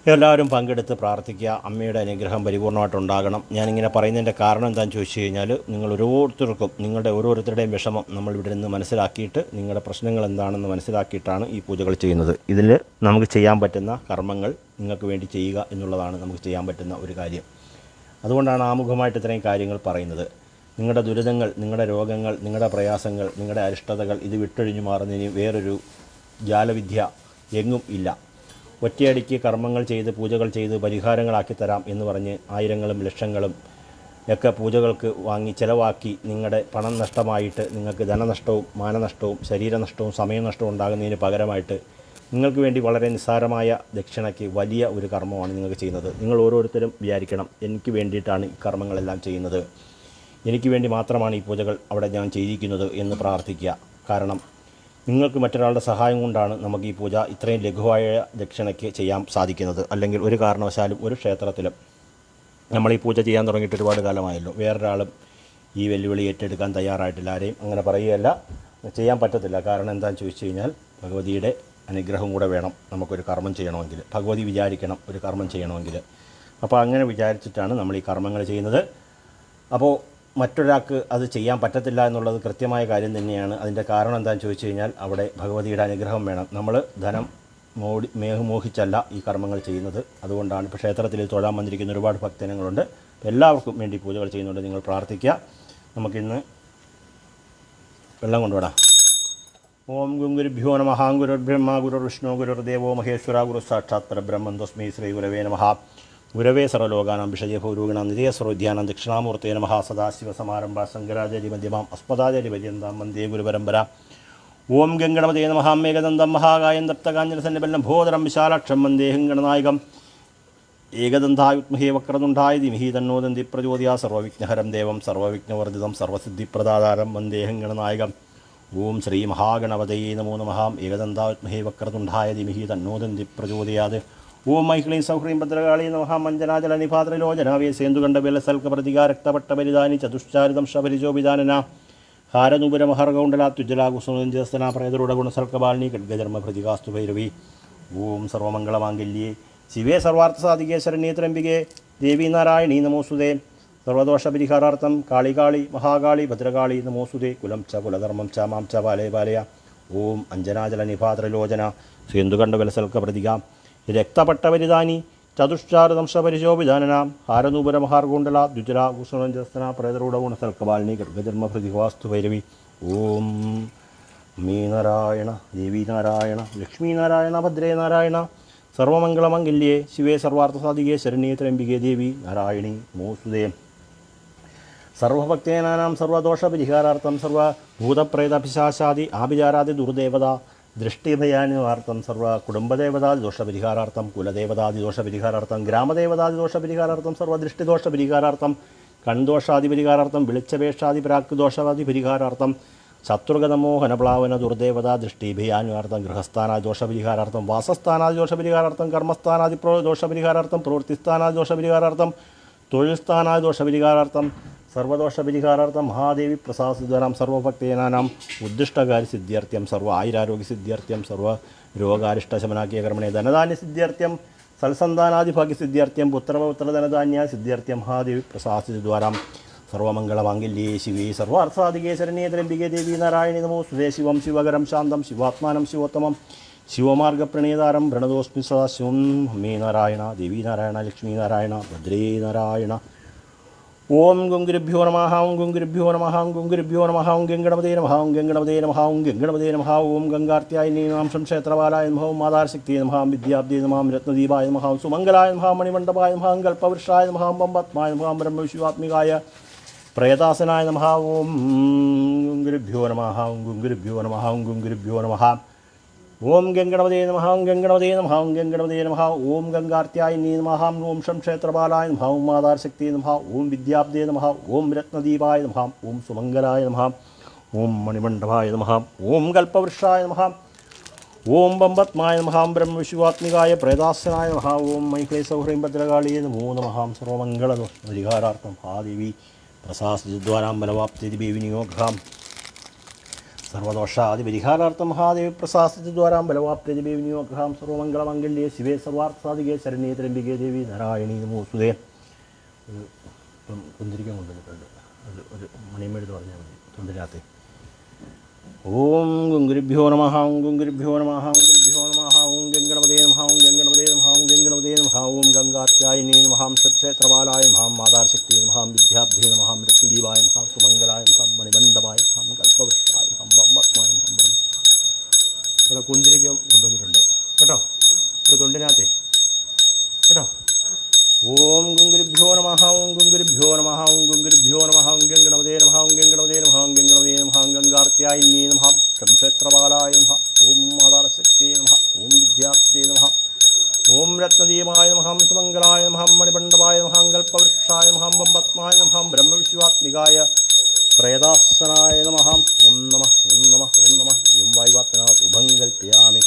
എല്ലാവരും പങ്കെടുത്ത് പ്രാർത്ഥിക്കുക. അമ്മയുടെ അനുഗ്രഹം പരിപൂർണമായിട്ടുണ്ടാകണം. ഞാനിങ്ങനെ പറയുന്നതിൻ്റെ കാരണം എന്താണെന്ന് ചോദിച്ചു കഴിഞ്ഞാൽ, നിങ്ങൾ ഓരോരുത്തർക്കും നിങ്ങളുടെ ഓരോരുത്തരുടെയും വിഷമം നമ്മൾ ഇവിടെ നിന്ന് മനസ്സിലാക്കിയിട്ട് നിങ്ങളുടെ പ്രശ്നങ്ങൾ എന്താണെന്ന് മനസ്സിലാക്കിയിട്ടാണ് ഈ പൂജകൾ ചെയ്യുന്നത്. ഇതിൽ നമുക്ക് ചെയ്യാൻ പറ്റുന്ന കർമ്മങ്ങൾ നിങ്ങൾക്ക് വേണ്ടി ചെയ്യുക എന്നുള്ളതാണ് നമുക്ക് ചെയ്യാൻ പറ്റുന്ന ഒരു കാര്യം. അതുകൊണ്ടാണ് ആമുഖമായിട്ട് ഇത്രയും കാര്യങ്ങൾ പറയുന്നത്. നിങ്ങളുടെ ദുരിതങ്ങൾ, നിങ്ങളുടെ രോഗങ്ങൾ, നിങ്ങളുടെ പ്രയാസങ്ങൾ, നിങ്ങളുടെ അരിഷ്ടതകൾ ഇത് വിട്ടൊഴിഞ്ഞു മാറുന്നതിന് വേറൊരു ജാലവിദ്യ എങ്ങും ഇല്ല. ഒറ്റയടിക്ക് കർമ്മങ്ങൾ ചെയ്ത് പൂജകൾ ചെയ്ത് പരിഹാരങ്ങളാക്കി തരാം എന്ന് പറഞ്ഞ് ആയിരങ്ങളും ലക്ഷങ്ങളും ഒക്കെ പൂജകൾക്ക് വാങ്ങി ചിലവാക്കി നിങ്ങളുടെ പണം നഷ്ടമായിട്ട് നിങ്ങൾക്ക് ധനനഷ്ടവും മാനനഷ്ടവും ശരീരനഷ്ടവും സമയനഷ്ടവും ഉണ്ടാകുന്നതിന് പകരമായിട്ട് നിങ്ങൾക്ക് വേണ്ടി വളരെ നിസ്സാരമായ ദക്ഷിണയ്ക്ക് വലിയ ഒരു കർമ്മമാണ് നിങ്ങൾക്ക് ചെയ്യുന്നത്. നിങ്ങൾ ഓരോരുത്തരും വിചാരിക്കണം, എനിക്ക് വേണ്ടിയിട്ടാണ് ഈ കർമ്മങ്ങളെല്ലാം ചെയ്യുന്നത്, എനിക്ക് വേണ്ടി മാത്രമാണ് ഈ പൂജകൾ അവിടെ ഞാൻ ചെയ്തിരിക്കുന്നത് എന്ന് പ്രാർത്ഥിക്കുക. കാരണം നിങ്ങൾക്ക് മറ്റൊരാളുടെ സഹായം കൊണ്ടാണ് നമുക്ക് ഈ പൂജ ഇത്രയും ലഘുവായ ദക്ഷിണയ്ക്ക് ചെയ്യാൻ സാധിക്കുന്നത്. അല്ലെങ്കിൽ ഒരു കാരണവശാലും ഒരു ക്ഷേത്രത്തിലും നമ്മൾ ഈ പൂജ ചെയ്യാൻ തുടങ്ങിയിട്ട് ഒരുപാട് കാലമായല്ലോ, വേറൊരാളും ഈ വെല്ലുവിളി ഏറ്റെടുക്കാൻ തയ്യാറായിട്ടില്ല. ആരെയും അങ്ങനെ പറയുകയല്ല, ചെയ്യാൻ പറ്റത്തില്ല. കാരണം എന്താണെന്ന് ചോദിച്ചു കഴിഞ്ഞാൽ, ഭഗവതിയുടെ അനുഗ്രഹം കൂടെ വേണം നമുക്കൊരു കർമ്മം ചെയ്യണമെങ്കിൽ. ഭഗവതി വിചാരിക്കണം ഒരു കർമ്മം ചെയ്യണമെങ്കിൽ. അപ്പോൾ അങ്ങനെ വിചാരിച്ചിട്ടാണ് നമ്മൾ ഈ കർമ്മങ്ങൾ ചെയ്യുന്നത്. അപ്പോൾ മറ്റൊരാൾക്ക് അത് ചെയ്യാൻ പറ്റത്തില്ല എന്നുള്ളത് കൃത്യമായ കാര്യം തന്നെയാണ്. അതിൻ്റെ കാരണം എന്താണെന്ന് ചോദിച്ചു കഴിഞ്ഞാൽ, അവിടെ ഭഗവതിയുടെ അനുഗ്രഹം വേണം. നമ്മൾ ധനം മോഹിച്ചല്ല ഈ കർമ്മങ്ങൾ ചെയ്യുന്നത്. അതുകൊണ്ടാണ് ഇപ്പോൾ ക്ഷേത്രത്തിൽ തൊഴാൻ വന്നിരിക്കുന്ന ഒരുപാട് ഭക്തജനങ്ങളുണ്ട്. എല്ലാവർക്കും വേണ്ടി പൂജകൾ ചെയ്യുന്നുണ്ട്. നിങ്ങൾ പ്രാർത്ഥിക്കുക. നമുക്കിന്ന് വെള്ളം കൊണ്ടുവിടാം. ഓം ഗുരുഭ്യോ നമഃ. ഗുരുർബ്രഹ്മ ഗുരുർവിഷ്ണു ഗുരുർദേവോ മഹേശ്വര ഗുരു സാക്ഷാത് പരബ്രഹ്മം തസ്മൈ ശ്രീ ഗുരവേ നമഃ. ഗുരവേ സർവലോകാനാം വിഷയഭൂരൂഗണാം നിധേയസ്വരോധ്യാനം ദക്ഷിണാമൂർത്തേ നമഃ. സദാശിവസമാരംഭ ശങ്കരാചാര്യ മധ്യമാം അസ്മദാചാര്യ പര്യന്താം വന്ദേ ഗുരുപരമ്പര. ഓം ഗംഗണപതേ നമഃ. മേഘദന്തം മഹാകായം തപ്തകാഞ്ജനസന്നിബല്ലം ഭോദരം വിശാലാക്ഷം വന്ദേഹം ഗണനായകം. ഏകദന്തായുത്മഹേ വക്രതുണ്ഡായ ധിമഹി തന്നോ ദന്തി പ്രചോദയാ. സർവവിഘ്നഹരം ദേവം സർവവിഘ്നവർജിതം സർവസിദ്ധിപ്രദാതാരം വന്ദേഹം ഗണനായകം. ഓം ശ്രീ മഹാഗണപതയേ നമോ നമഃ. ഏകദന്തായുത്മഹേ വക്രതുണ്ഡായ ധിമഹി തന്നോ ദന്തി പ്രചോദയാത്. ഓം ഐക്ലീം സൗഹ്രീം ഭദ്രകാളീ നമഃ. മഞ്ജനാജലനിപാത്രലോചനാവേ സേന്ദുകണ്ഠബേലസൽക്കപ്രതികാരക്തപട്ടപരിധാനി ചതുശ്ചാരിതം ശബരിജോപിധാനന ഹാരനൂപുരമഹർഗൗണ്ടലാത്യുജ്ജലാകുസുജസ്തന പ്രേതരുടെ ഗുണസൽക്കബാലിനി ഖഡ്ഗജന്മഭൃതികാസ്തു ഭൈരവി. ഓം സർവമംഗളമാംഗല്യേ ശിവേ സർവാർത്ഥസാധികേ ശരണ്യേ ത്രയംബികേ ദേവി നാരായണീ നമോസ്തുതേ. സർവദോഷപരിഹാരാർത്ഥം കാളി മഹാകാളി ഭദ്രകാളി നമോസ്തുതേ. കുലം ച കുലധർമ്മം ച മാം ച പാലയ പാലയ. ഓം അഞ്ജനാജലനിപാത്രലോചന സേന്ദുകണ്ഠബലസൽക്കപ്രതിക രക്തപട്ടപരിധാനി ചതുശ്ചാരദംശപരിശോഭിധാനനാം ഹാരനൂപുരമഹാർഗുണ്ടല ദ്വിജലാകുസുരഞ്ജസ്തന പ്രേതരൂഢ ഗുണസൽക്കബാലിനി ഖഡ്ഗജന്മഭൃതിവാസ്തു ഭൈരവി. ഓം അമ്മീ നാരായണ ദേവി നാരായണ ലക്ഷ്മീ നാരായണ ഭദ്രേ നാരായണ. സർവമംഗളമംഗല്യേ ശിവേ സർവാർത്ഥസാധികേ ശരണ്യേ ത്രയംബികേ ദേവി നാരായണി നമോസ്തുതേ. സർവഭക്തേനാം സർവദോഷപരിഹാരാർത്ഥം സർവഭൂതപ്രേതപിശാചാദി ആഭിചാരാദി ദുർദേവത ദൃഷ്ടിഭയാനിവാർത്ഥം സർവ കുടുംബദേവതാദി ദോഷപരിഹാരാർത്ഥം കുലദേവതാദി ദോഷപരിഹാരാർത്ഥം ഗ്രാമദേവതാദി ദോഷപരിഹാരാർത്ഥം സർവദൃഷ്ടിദോഷപരിഹാരാർത്ഥം കൺദോഷാദിപരിഹാരാർത്ഥം വെളിച്ചപേക്ഷാദി പ്രാഗ്ദോഷാദി പരിഹാരാർത്ഥം ശത്രുഗതമോഹനപ്ലാവന ദുർദേവതാ ദൃഷ്ടിഭയാനിവാർത്ഥം ഗൃഹസ്ഥാനാദി ദോഷപരിഹാരാർത്ഥം വാസസ്ഥാനാദി ദോഷപരിഹാരാർത്ഥം കർമ്മസ്ഥാനാദി ദോഷപരിഹാരാർത്ഥം പ്രവൃത്തിസ്ഥാനാദി ദോഷപരിഹാരാർത്ഥം തൊഴിൽ സ്ഥാനാദി ദോഷപരിഹാരാർത്ഥം സർവദോഷപരിഹാരാർത്ഥം മഹാദേവി പ്രസാദിതരാം സർവഭക്തേനാം ഉദ്ദിഷ്ടകാര്യ സിദ്ധ്യർത്ഥ്യം സർവ ആയുരാരോഗ്യ സിദ്ധ്യർത്ഥ്യം സർവ രോഗാരിഷ്ടശമനാക്കിയ കർമ്മണേ ധനധാന്യ സിദ്ധ്യർത്ഥ്യം സൽസന്താനാദിഭാഗ്യസിദ്ധ്യർത്ഥ്യം പുത്രപൗത്രധനധാന്യ സിദ്ധ്യർത്ഥ്യം മഹാദേവി പ്രസാദിദ്വാരാം സർവമംഗളമാംഗല്യേ ശിവേ സർവാർത്ഥാധികേ ശരണ്യേ ത്രയംബികേ ദേവി നാരായണി നമോസ്തുതേ. ശിവം ശിവകരം ശാന്തം ശിവാത്മാനം ശിവോത്തമം ശിവമാർഗപ്രണീതാരം പ്രണതോസ്മി സദാശിവം. അമ്മേ നാരായണ, ദേവി നാരായണ, ലക്ഷ്മീ നാരായണ, ഭദ്രേ നാരായണ. ഓം ഗുരുഭ്യോ നമഃ. ഓം ഗുരുഭ്യോ നമഃ. ഓം ഗുരുഭ്യോ നമഃ. ഓം ഗംഗണപതേ നമഃ. ഓം ഗംഗണപതേ നമഃ. ഓം ഗംഗണപതേ നമഃ. ഓം ഗംഗാർത്തിയായ നമഃ. ക്ഷേത്രപാലായ നമഃ. ഓം മാതാശക്തിയെ നമഃ. വിദ്യാബ്ദേ നമഃ. രത്നദീപായ നമഃ. സുമംഗലായ നമഃ. മണിമണ്ഡപായ നമഃ. കൽപ്പവൃക്ഷായ നമഃ. പമ്പത്മായ നമഃ. ബ്രഹ്മവിശ്വാത്മികായ പ്രേതാസനായ നമഃ. ഓം ഗുരുഭ്യോ നമഃ. ഓം ഗുരുഭ്യോ നമഃ. ഓം ഗുരുഭ്യോ നമഃ. ഓം ഗംഗണപതേ നമഃ. ഓം ഗംഗണപതേ നമഃ. ഓം ഗംഗണപതേ നമഃ. ഓം ഗംഗാർത്തിയായിനി നമഃ. ഓം ക്ഷേത്രപാലായ നമഃ. ഓം മാതാശക്തിയെ നമഃ. ഓം വിദ്യാബ്ദേ നമഃ. ഓം രത്നദീപായ നമഃ. ഓം സുമംഗലായ നമഃ. ഓം മണിമണ്ഡപായ നമഃ. ഓം കൽപ്പവൃക്ഷായ നമഃ. ഓം പമ്പത്മായ നമഃ. ബ്രഹ്മവിശ്വാത്മികായ പ്രേതാസനായ നമഃ. ഓം മൈക്ലേ സൗഹ്രീം ഭദ്രകാളിയെ നമോ നമഃ. സർവമംഗളപരിഹാരാർത്ഥം മഹാദേവി പ്രസാദിദ്വാരാം ബലവാപ്തി വിനിയോഗാം സർവദോഷാദിപരിഹാരാർത്ഥം മഹാദേവി പ്രസാദിദ്വാരാം ബലവാപ്തി വിനിയോഗാം സർവമംഗളമംഗല്യേ ശിവേ സർവാർത്ഥാധികേ ശരണ്യേ ത്രയംബികേ ദേവി നാരായണീ നമോസ്തുതേ. ഇപ്പം കുന്തിരിക്കം കൊണ്ടുവന്നിട്ടുണ്ട്. ഒരു മണിമെടുത്ത് പറഞ്ഞാൽ മതി തുന്തിരാത്തെ. ഓം ഗുരുഭ്യോ നമഃ. ഓം ഗുരുഭ്യോ നമഃ. ഓം ഗുരുഭ്യോ നമഃ. ഓം ഗംഗണപതേ നമഃ. ഓം ഗംഗണപതേ നമഃ. ഓം ഗംഗണപതേ നമഃ. ഓം ഗംഗാർത്തിയായിനി നമഃ. ക്ഷേത്രപാലായ നമഃ. മാതാശക്തിയെ നമഃ. വിദ്യാബ്ധേ നമഃ. രത്നദീപായ നമഃ. സുമംഗലായ നമഃ. മണിമണ്ഡപായ നമഃ. കൽപ്പവൃക്ഷായ നമഃ. ബമ്പത്മായ നമഃ. ഇവിടെ കുന്തിരിക്കം കൊണ്ടുവന്നിട്ടുണ്ട് കേട്ടോ. ഇവിടെ തൊണ്ടിനകത്തെ കേട്ടോ. ഓം ഗുരുഭ്യോ നമഃ. ഓം ഗുരുഭ്യോ നമഃ. ഓം ഗുരുഭ്യോ നമഃ. ഓം ഗംഗണപതേ നമഃ. ഓം ഗംഗണപതേ നമഃ. ഓം ഗംഗണപതേ നമഃ. ഓം ഗംഗാർത്തിയായിനി നമഃ. ക്ഷേത്രപാലായ നമഃ. ഓം മാതാശക്തിയെ നമഃ. ഓം വിദ്യാബ്ദേ നമഃ. ഓം രത്നദീപായ നമഃ. സുമംഗലായ നമഃ. മണിമണ്ഡപായ നമഃ. കൽപ്പവൃക്ഷായ നമഃ. ബമ്പത്മായ നമഃ. ബ്രഹ്മവിശ്വാത്മികായ പ്രേതാസനായ നമഃ. ഓം നമഃ. ഓം നമഃ. ഓം നമഃ. യം വായുവാത്മനാ ഉഭം കൽപ്പയാമി.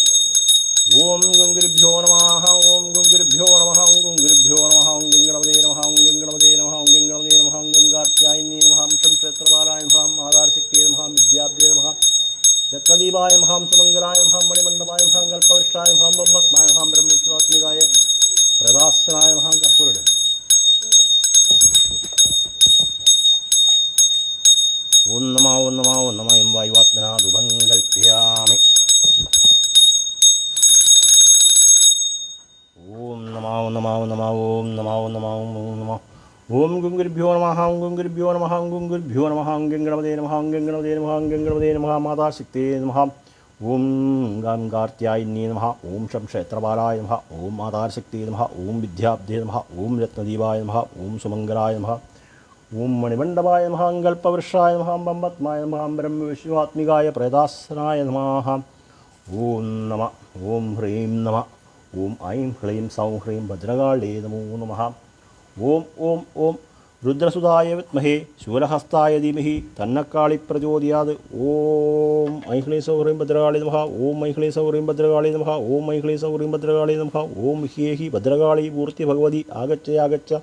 ഓം ഗുരുഭ്യോ നമഃ. ഓം ഗുരുഭ്യോ നമഃ. ഓം ഗുരുഭ്യോ നമഃ. ഓം ഗംഗണപതേ നമഃ. ഓം ഗംഗണപതേ നമഃ. ഓം ഗംഗണപതേ നമഃ. ഓം ഗംഗാർത്തിയായിനി നമഃ. ക്ഷേത്രപാലായ നമഃ. മാതാശക്തിയെ നമഃ. വിദ്യാബ്ദേ നമഃ. രത്നദീപായ നമഃ. സുമംഗലായ നമഃ. മണിമണ്ഡപായ നമഃ. കൽപ്പവൃക്ഷായ നമഃ. ബമ്പത്മായ നമഃ. ബ്രഹ്മവിശ്വാത്മികായ പ്രദാസനായ നമഃ. കർപ്പൂരട്. ഓം നമഃ. ഓം നമഃ. ഓം നമഃ. യം വായുവാത്മനാ ഉഭം കൽപ്പയാമി. ഓം നമഃ. ഓം നമഃ. ഓം നമഃ. ഓം നമഃ. ഓം നമഃ. ഓം നമഃ. ഓം ഗുരുഭ്യോ നമഃ. ഓം ഗുരുഭ്യോ നമഃ. ഓം ഗുരുഭ്യോ നമഃ. ഓം ഗംഗണപതേ നമഃ. ഓം ഗംഗണപതേ നമഃ. ഓം ഗംഗണപതേ നമഃ. മാതാശക്തിയെ നമഃ. ഓം ഗംഗാർത്തിയായിനി നമഃ. ഓം ക്ഷേത്രപാലായ നമഃ. ഓം മാതാശക്തിയെ നമഃ. ഓം വിദ്യാബ്ദേ നമഃ. ഓം രത്നദീപായ നമഃ. ഓം സുമംഗലായ നമഃ. ഓം മണിമണ്ഡപായ നമഃ. കൽപ്പവൃക്ഷായ നമഃ. ബമ്പത്മായ നമഃ. ബ്രഹ്മവിശ്വാത്മികായ പ്രേതാസനായ നമഃ. ഓം നമഃ. ഓം ഹ്രീം നമഃ. ഓം ഐം ഹ്ലീം സൗം ഹ്രീം ഭദ്രകാളേ നമോ നമഃ. ഓം ഓം ഓം രുദ്രസുതായ വിദ്മഹേ ശൂലഹസ്തായ ധീമഹി തന്നക്കാളി പ്രചോദയാത്. ഓം ഐം ഹ്ലീം സൗം ഹ്രീം ഭദ്രകാളി നമഃ. ഓം ഐം ഹ്ലീം സൗം ഹ്രീം ഭദ്രകാളി നമഃ. ഓം ഐം ഹ്ലീം സൗം ഹ്രീം ഭദ്രകാളി നമഃ. ഓം ഹ്യേഹി ഭദ്രകാളി മൂർത്തി ഭഗവതി ആഗച്ഛ.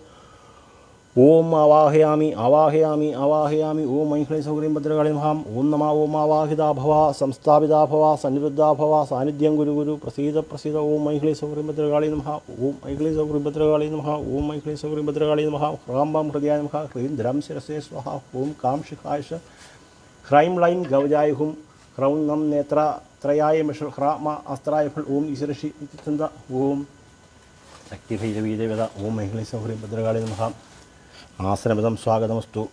ഓം ആവാഹയാമി ആവാഹയാമി ആവാഹയാമി. ഓം ഐം ഹ്ലീം സൗം ഹ്രീം ഭദ്രകാളി നമഃ. ഓം നമഃ. ഓം ആവാഹിതാ ഭവ സംസ്ഥാപിതാ ഭവ സന്നിരുദ്ധാ ഭവ സാന്നിധ്യം ഗുരു പ്രസീദ പ്രസീദ. ഓം ഐം ഹ്ലീം സൗം ഹ്രീം ഭദ്രകാളി നമഃ. ഓം ഐം ഹ്ലീം സൗം ഹ്രീം ഭദ്രകാളി നമഃ. ഓം ഐം ഹ്ലീം സൗം ഹ്രീം ഭദ്രകാളി നമഃ. ഹ്രാം വാം ഹൃദയായ നമഃ. ഹ്രീം ദ്രം ശിരസേ സ്വഹ. ഓം കാം ശിഖായശ ഹ്രൈം ലൈം ഗവജായ ഹും ഹ്രൗം നം നേത്രത്രയായ മിഷ ഹ്രാമ അസ്ത്രായ ഫൽ. ഓം ഈശ്വരഷി ചിന്ത. ഓം ശക്തിഭൈരവീ ദേവത. ഓം ഐം ഹ്ലീം സൗം ഹ്രീം ഭദ്രകാളി നമഃ. ആസനമിതം സ്വാഗതമസ്തു.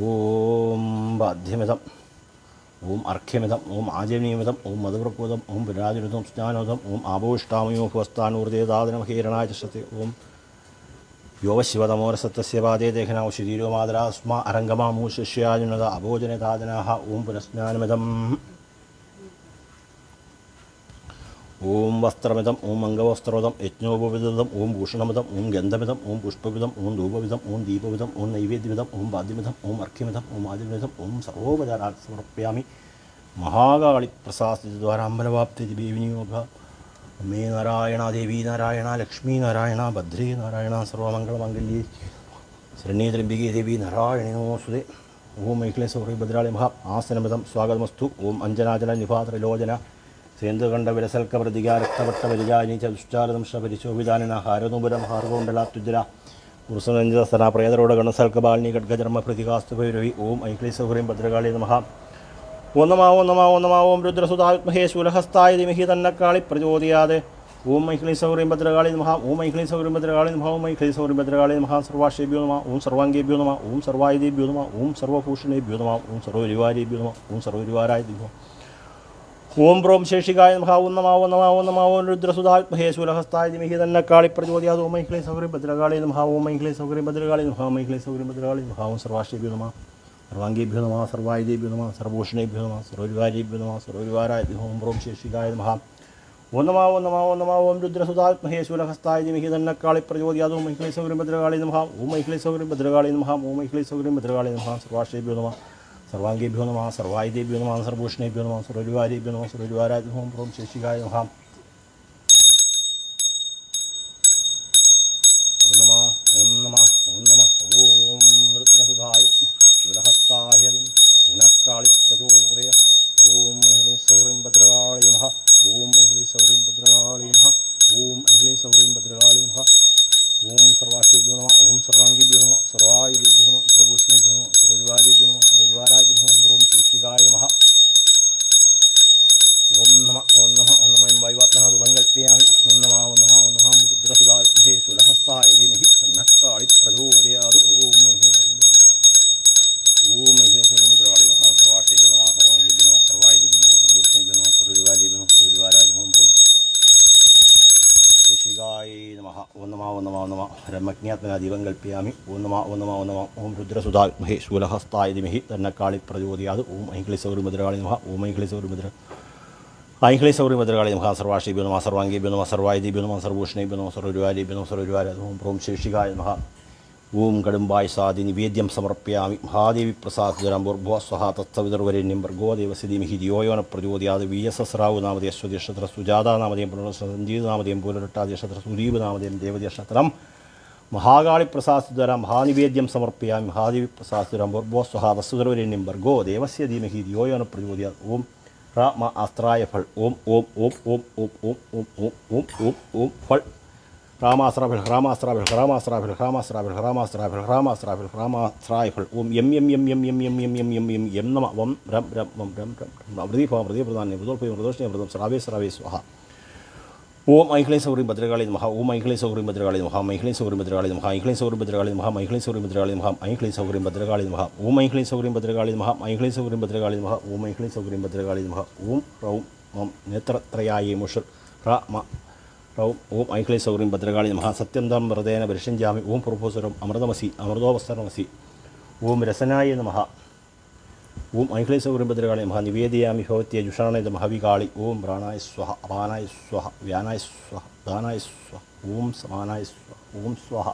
ഓം ബാധ്യമിതം. ഓം അർഘ്യമിതം. ഓം ആജനീയമിതം. ഓം മധുപ്രകൂതം. ഓം വിരാജനിതം സ്നാനോദം. ഓം ആഭോഷ്ടാമയോ ഭുവസ്ഥാനൂർദേദാദനമഹീരണായ ചഷത്തെ. ഓം യോവശിവതമോരസത്തസ്യ പാദേ ദേഹനാ ശരീരോ മാതരാസ്മാ അരംഗമാമൂ ശിഷ്യാജുനത അഭോജനതാജനാഹ. ഓം പുനഃസ്നാനമിതം. ഓം വസ്ത്രമിതം. ഓം അംഗവസ്ത്രമിതം. യജ്ഞോപവിതം. ഓം ഭൂഷണമിതം. ഓം ഗന്ധമിതം. ഓം പുഷ്പവിതം. ഓം ധൂപവിതം. ഓം ദീപവിതം. ഓം നൈവേദ്യമിതം. ഓം വാദ്യമിതം. ഓം അർഘ്യമിതം. ഓം ആദിമിതം. ഓം സർവോപചാരാത് സമർപ്പയാമി. മഹാകാളി പ്രസാദിദ്വാരാമ്പലവാപ്തി വിനിയോഗ. അമ്മേ നാരായണ, ദേവി നാരായണ, ലക്ഷ്മീ നാരായണ, ഭദ്രേ നാരായണ, സർവമംഗളമംഗല്യേ ശരണ്യേ ത്രയംബികേ ദേവി നാരായണി നമോസ്തുതേ. ഓം ഐക്ലേശ്വരി ഭദ്രാളി മഹാ. ആസനമിതം സ്വാഗതമസ്തു. ഓം അഞ്ജനാജന നിഭാത്രലോചന സേന്തുകണ്ഠ വിരസൽക്ക പ്രതികാരക്തവട്ട പരിജാനി ചതുഷ്ടാരദംശ പരിശോഭിതാനിന ഹാരനുപുരം ഹാർഗോണ്ടലാത്യുജര പുരുഷനഞ്ജസന പ്രേതരോട് ഗണസൽക്ക ബാലിനി ഖഡ്ഗജർമ്മ പ്രതികാസ്തു ഭൈരവി ഓം ഐക്ലീസഹുരീം ഭദ്രകാളി നമഃ. ഓം നമ ഓം നമ ഓം നമ ഓം രുദ്രസുതാത്മഹേ ശൂലഹസ്തായ ദിമഹി തന്നക്കാളി പ്രചോദയാതെ ഓം ഐക്ലീസഹുരീം ഭദ്രകാളി നമഃ. ഓം ഐക്ലീസഹുരീം ഭദ്രകാളി നമഃ. ഓം ഐക്ലീസഹുരീം ഭദ്രകാളി നമഃ. സർവാശേഭ്യോ നമഃ. ഓം സർവാംഗേഭ്യോ നമഃ. ഓം സർവായുധേഭ്യോ നമഃ. ഓം സർവഭൂഷണേഭ്യോ നമഃ. ഓം സർവരിവാരേഭ്യോ നമഃ. ഓം സർവരിവാരായ നമഃ. ഓം ബ്രോം ശേഷികായ നമഃ. ഓം നമ ഓം നമ ഓം നമ ഓം രുദ്രസുതാത്മഹേ ശൂലഹസ്തായ ദിമഹി തന്നക്കാളി പ്രചോദയാത് ഓം ഐക്ലീസഹുരീം ഭദ്രകാളി നമഃ. ഓം ഐക്ലീസഹുരീം ഭദ്രകാളി നമഃ. ഓം ഐക്ലീസഹുരീം ഭദ്രകാളി നമഃ. ഓം സർവാശേഭ്യോ നമഃ. സർവാംഗേഭ്യോ നമഃ. സർവായുധേഭ്യോ നമഃ. സർവഭൂഷണേഭ്യോ നമഃ. സർവരിവാരേഭ്യോ നമഃ. സർവരിവാരായ നമഃ. ഓം ബ്രോം ശേഷികായ നമഃ. ഓം നമ ഓം നമ ഓം നമ ഓം രുദ്രസുതാത്മഹേ ശൂലഹസ്തായ ദിമഹി തന്നക്കാളി പ്രചോദയാത് ഓം ഐക്ലീസഹുരീം ഭദ്രകാളി നമഃ. ഓം ഐക്ലീസഹുരീം ഭദ്രകാളി നമഃ. ഓം ഐക്ലീസഹുരീം ഭദ്രകാളി നമഃ. സർവാശേഭ്യോ നമഃ. സർവാംഗേഭ്യോ നമഃ. സർവായുധേഭ്യോ നമഃ. സർവഭൂഷണേഭ്യോ നമഃ. സർവരിവാരേഭ്യോ നമഃ. സർവരിവാരായ നമഃ. ഓം ബ്രോം ശേഷികായ നമഃ. ഓം നമ ഓം നമ ഓം നമ ഓം രുദ്രസുതായ ശൂലഹസ്തായ തന്നക്കാളി പ്രചോദയ ഓം ഐക്ലീസഹുരീം ഭദ്രകാളി നമഃ. ഓം ഐക്ലീസഹുരീം ഭദ്രകാളി നമഃ. ഓം ഐക്ലീസഹുരീം ഭദ്രകാളി നമഃ. ഓം സർവാശേഭ്യോ നമഃ. ഓം സർവാംഗേഭ്യോ നമഃ. സർവായുധേഭ്യോ നമഃ. സർവഭൂഷണേഭ്യോ നമഃ. സർവരിവാരേഭ്യോ നമഃ. സർവരിവാരായ നമഃ. ഓം ബ്രോം ശേഷികായ നമഃ. ഓം നമ ഓം നമ ഓം നമ വൈവാത്മനാദുഭം കൽപ്പയാമി. ഓം നമ ഓം നമ ഓം നമ രുദ്രസുതാത്മഹേ ശൂലഹസ്തായ ധീമഹി തന്നക്കാളി പ്രചോദയാത് ഓം ഓം ഐക്ലീസഹുരീം ഭദ്രകാളി നമഃ. സർവാശേഭ്യോ നമഃ. സർവാംഗേഭ്യോ നമഃ. സർവായുധേഭ്യോ നമഃ. സർവഭൂഷണേഭ്യോ നമഃ. സർവരിവാരേഭ്യോ നമഃ. സർവരിവാരായ നമഃ. ഓം ബ്രോം ശേഷികായ നമഃ. ഓം നമ ഓം നമ ഓം നമ ബ്രഹ്മജ്ഞാത്മനാദീപം കൽപ്പയാമി. ഓം നമ ഓം നമ ഓം നമ ഓം രുദ്രസുതാത്മഹേ ശൂലഹസ്തായ ധീമഹി തന്നക്കാളി പ്രചോദയാത് ഓം ഐക്ലീസഹുരീം ഭദ്രകാളി നമഃ. ഓം ഐക്ലീസഹുരീം ഭദ്രകാളി നമഃ. സർവാശേഭ്യോ നമഃ. സർവാംഗേഭ്യോ നമഃ. സർവായുധേഭ്യോ നമഃ. സർവഭൂഷണേഭ്യോ നമഃ. സർവരിവാരേഭ്യോ നമഃ. സർവരിവാരായ നമഃ. ഓം ബ്രോം ശേഷികായ നമഃ. ഓം കടുംബായസാദി നിവേദ്യം സമർപ്പയാമി. മഹാദേവി പ്രസാദുരംബുർഭോ സ്വഹ തത്സവിതുർവരേണ്യം ഭർഗോ ദേവസ്യ ധീമഹി ധിയോ യോ ന പ്രചോദയാത്. വീയസസ്രാവു നാമധേ അശ്വതിക്ഷത്ര സുജാത നാമധേയം പുനർസഞ്ജീത നാമധേയം പൂലരട്ടാദിക്ഷത്ര സുദീപ് നാമധേയം ദേവതിക്ഷത്രം മഹാകാളി പ്രസാദുര മഹാനിവേദ്യം സമർപ്പയാമി. മഹാദേവി പ്രസാദുരംബുർഭോ സ്വഹ തത്സവിതുർവരേണ്യം ഭർഗോ ദേവസ്യ ധീമഹി ധിയോ യോ ന പ്രചോദയാത്. ഓം രാമ അസ്ത്രായ ഫൾ. ഓം ഓം ഓം ഓം ഓം ഓം ഓം ഓം ഓം ഓം ഓം ഫൾ. രാമാസ്രാഫിൽ ഹ്രാമാസ്രാഫിൽ ഹ്രാമാസ്രാഫിൽ ഹ്രാമാസ്രാഫിൽ ഹ്രാമാസ്രാഫിൽ ഹ്രാമാസ്രാഫിൽ ഹ്രാമാസ്രാഫിൽ. ഓം എം എം എം എം എം എം എം എം എം എം എം നമ വം രം രം വം രം രം അമൃതീഭവം അമൃതീപ്രധാന്യം മൃദോൽഭയം മൃദോഷ്ണയം മൃദം സ്രാവേ സ്രാവേ സ്വഹ. ഓം ഐക്ലീസഹുരീം ഭദ്രകാളി നമഃ. ഓം ഐക്ലീസഹുരീം ഭദ്രകാളി നമഃ. ഐക്ലീസഹുരീം ഭദ്രകാളി നമഃ. ഐക്ലീസഹുരീം ഭദ്രകാളി നമഃ. ഐക്ലീസഹുരീം ഭദ്രകാളി നമഃ. ഐക്ലീസഹുരീം ഭദ്രകാളി നമഃ. ഓം ഐക്ലീസഹുരീം ഭദ്രകാളി നമഃ. ഐക്ലീസഹുരീം ഭദ്രകാളി നമഃ. ഓം ഐക്ലീസഹുരീം ഭദ്രകാളി നമഃ. ഓം റൗം മം നേത്രത്രയായേ മുഷർ റ മ റൗം. ഓം ഐക്ലീസഹുരീം ഭദ്രകാളി നമഃ. സത്യം തം വ്രതേന പരിഷഞ്ജാമി. ഓം പ്രഭോസുരം അമൃതമസി അമൃതോപസ്തരമസി. ഓം രസനായ നമഃ. ഓം ഐക്ലീസഹുരീം ഭദ്രകാളി നമഃ. നിവേദയാമി ഭവത്യ ജുഷാണയ മഹവികാളി. ഓം പ്രാണായ സ്വഹ അപാനായ സ്വഹ വ്യാനായ സ്വഹ ദാനായ സ്വഹ. ഓം സമാനായ സ്വഹ. ഓം സ്വഹ.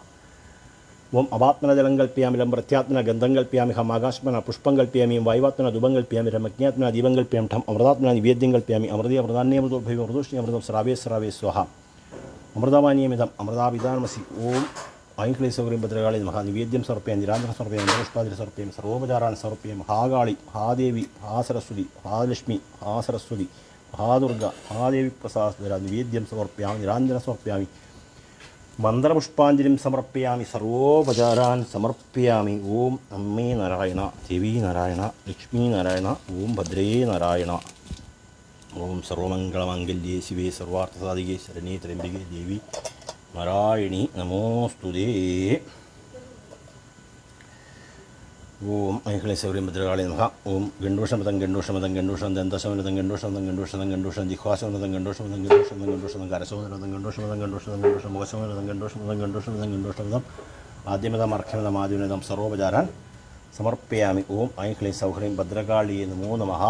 ഓം അപാത്മന ജലം കൽപ്പയാമി. ലം പ്രത്യാത്മന ഗന്ധം കൽപ്പയാമി. ഹം ആകാശമന പുഷ്പം കൽപ്പയാമി. വായുവാത്മന ധൂപം കൽപ്പയാമി. രമജ്ഞാത്മന ദീപം കൽപ്പയാമി. ഠം അമൃതാത്മന നിവേദ്യം കൽപ്പയാമി. അമൃതീയ അമൃതാന്യമൃതോദ്ഭവി മൃദോഷ്ണി അമൃതം സ്രാവേ സ്രാവേ സ്വഹ. അമൃതപാനീയമിതം അമൃതാപിതാൻമസി. ഓം ഐക്ലീസഹുരീം ഭദ്രകാളി നമഃ. നിവേദ്യം സമർപ്പയാമി. നിരാഞ്ജനം സമർപ്പയാമി. പുഷ്പാതിരി സമർപ്പയാമി. സർവോപചാരാണി സമർപ്പയാമി. മഹാകാളി മഹാദേവി മഹാസരസ്വതി മഹാലക്ഷ്മി മഹാസരസ്വതി മഹാദുർഗ മഹാദേവി പ്രസാദ നിവേദ്യം സമർപ്പയാമി. നിരാഞ്ജനം സമർപ്പയാമി. മന്ത്രപുഷ്പാഞ്ജലിം സമർപ്പയാമി. സർവോപചാരാൻ സമർപ്പയാമി. ഓം അമ്മേ നാരായണ ദേവീ നാരായണ ലക്ഷ്മീ നാരായണ. ഓം ഭദ്രേ നാരായണ. ഓം സർവമംഗളമംഗല്യേ ശിവേ സർവാർത്ഥസാധികേ ശരണ്യേ ത്രയംബകേ ദേവി നാരായണി നമോസ്തുതേ. ഓം ഐക്ലീസഹുരീം ഭദ്രകാളി നമഃ. ഓം ഗണ്ഡൂഷമതം ഗണ്ഡൂഷമതം ഗണ്ഡൂഷം ദന്തശമനതം ഗണ്ഡൂഷമതം ഗണ്ഡൂഷമതം ഗണ്ഡൂഷം ജിഹ്വാശമനതം ഗണ്ഡൂഷമതം ഗണ്ഡൂഷമതം ഗണ്ഡൂഷമതം കരശോധനതം ഗണ്ഡൂഷമതം ഗണ്ഡൂഷമതം ഗണ്ഡൂഷം മുഖശമനതം ഗണ്ഡൂഷമതം ഗണ്ഡൂഷമതം ഗണ്ഡൂഷമതം ആദ്യമതം അർഘ്യമതം ആദ്യമിതം സർവോപചാരാൻ സമർപ്പയാമി. ഓം ഐക്ലീസഹുരീം ഭദ്രകാളി നമോ നമഃ.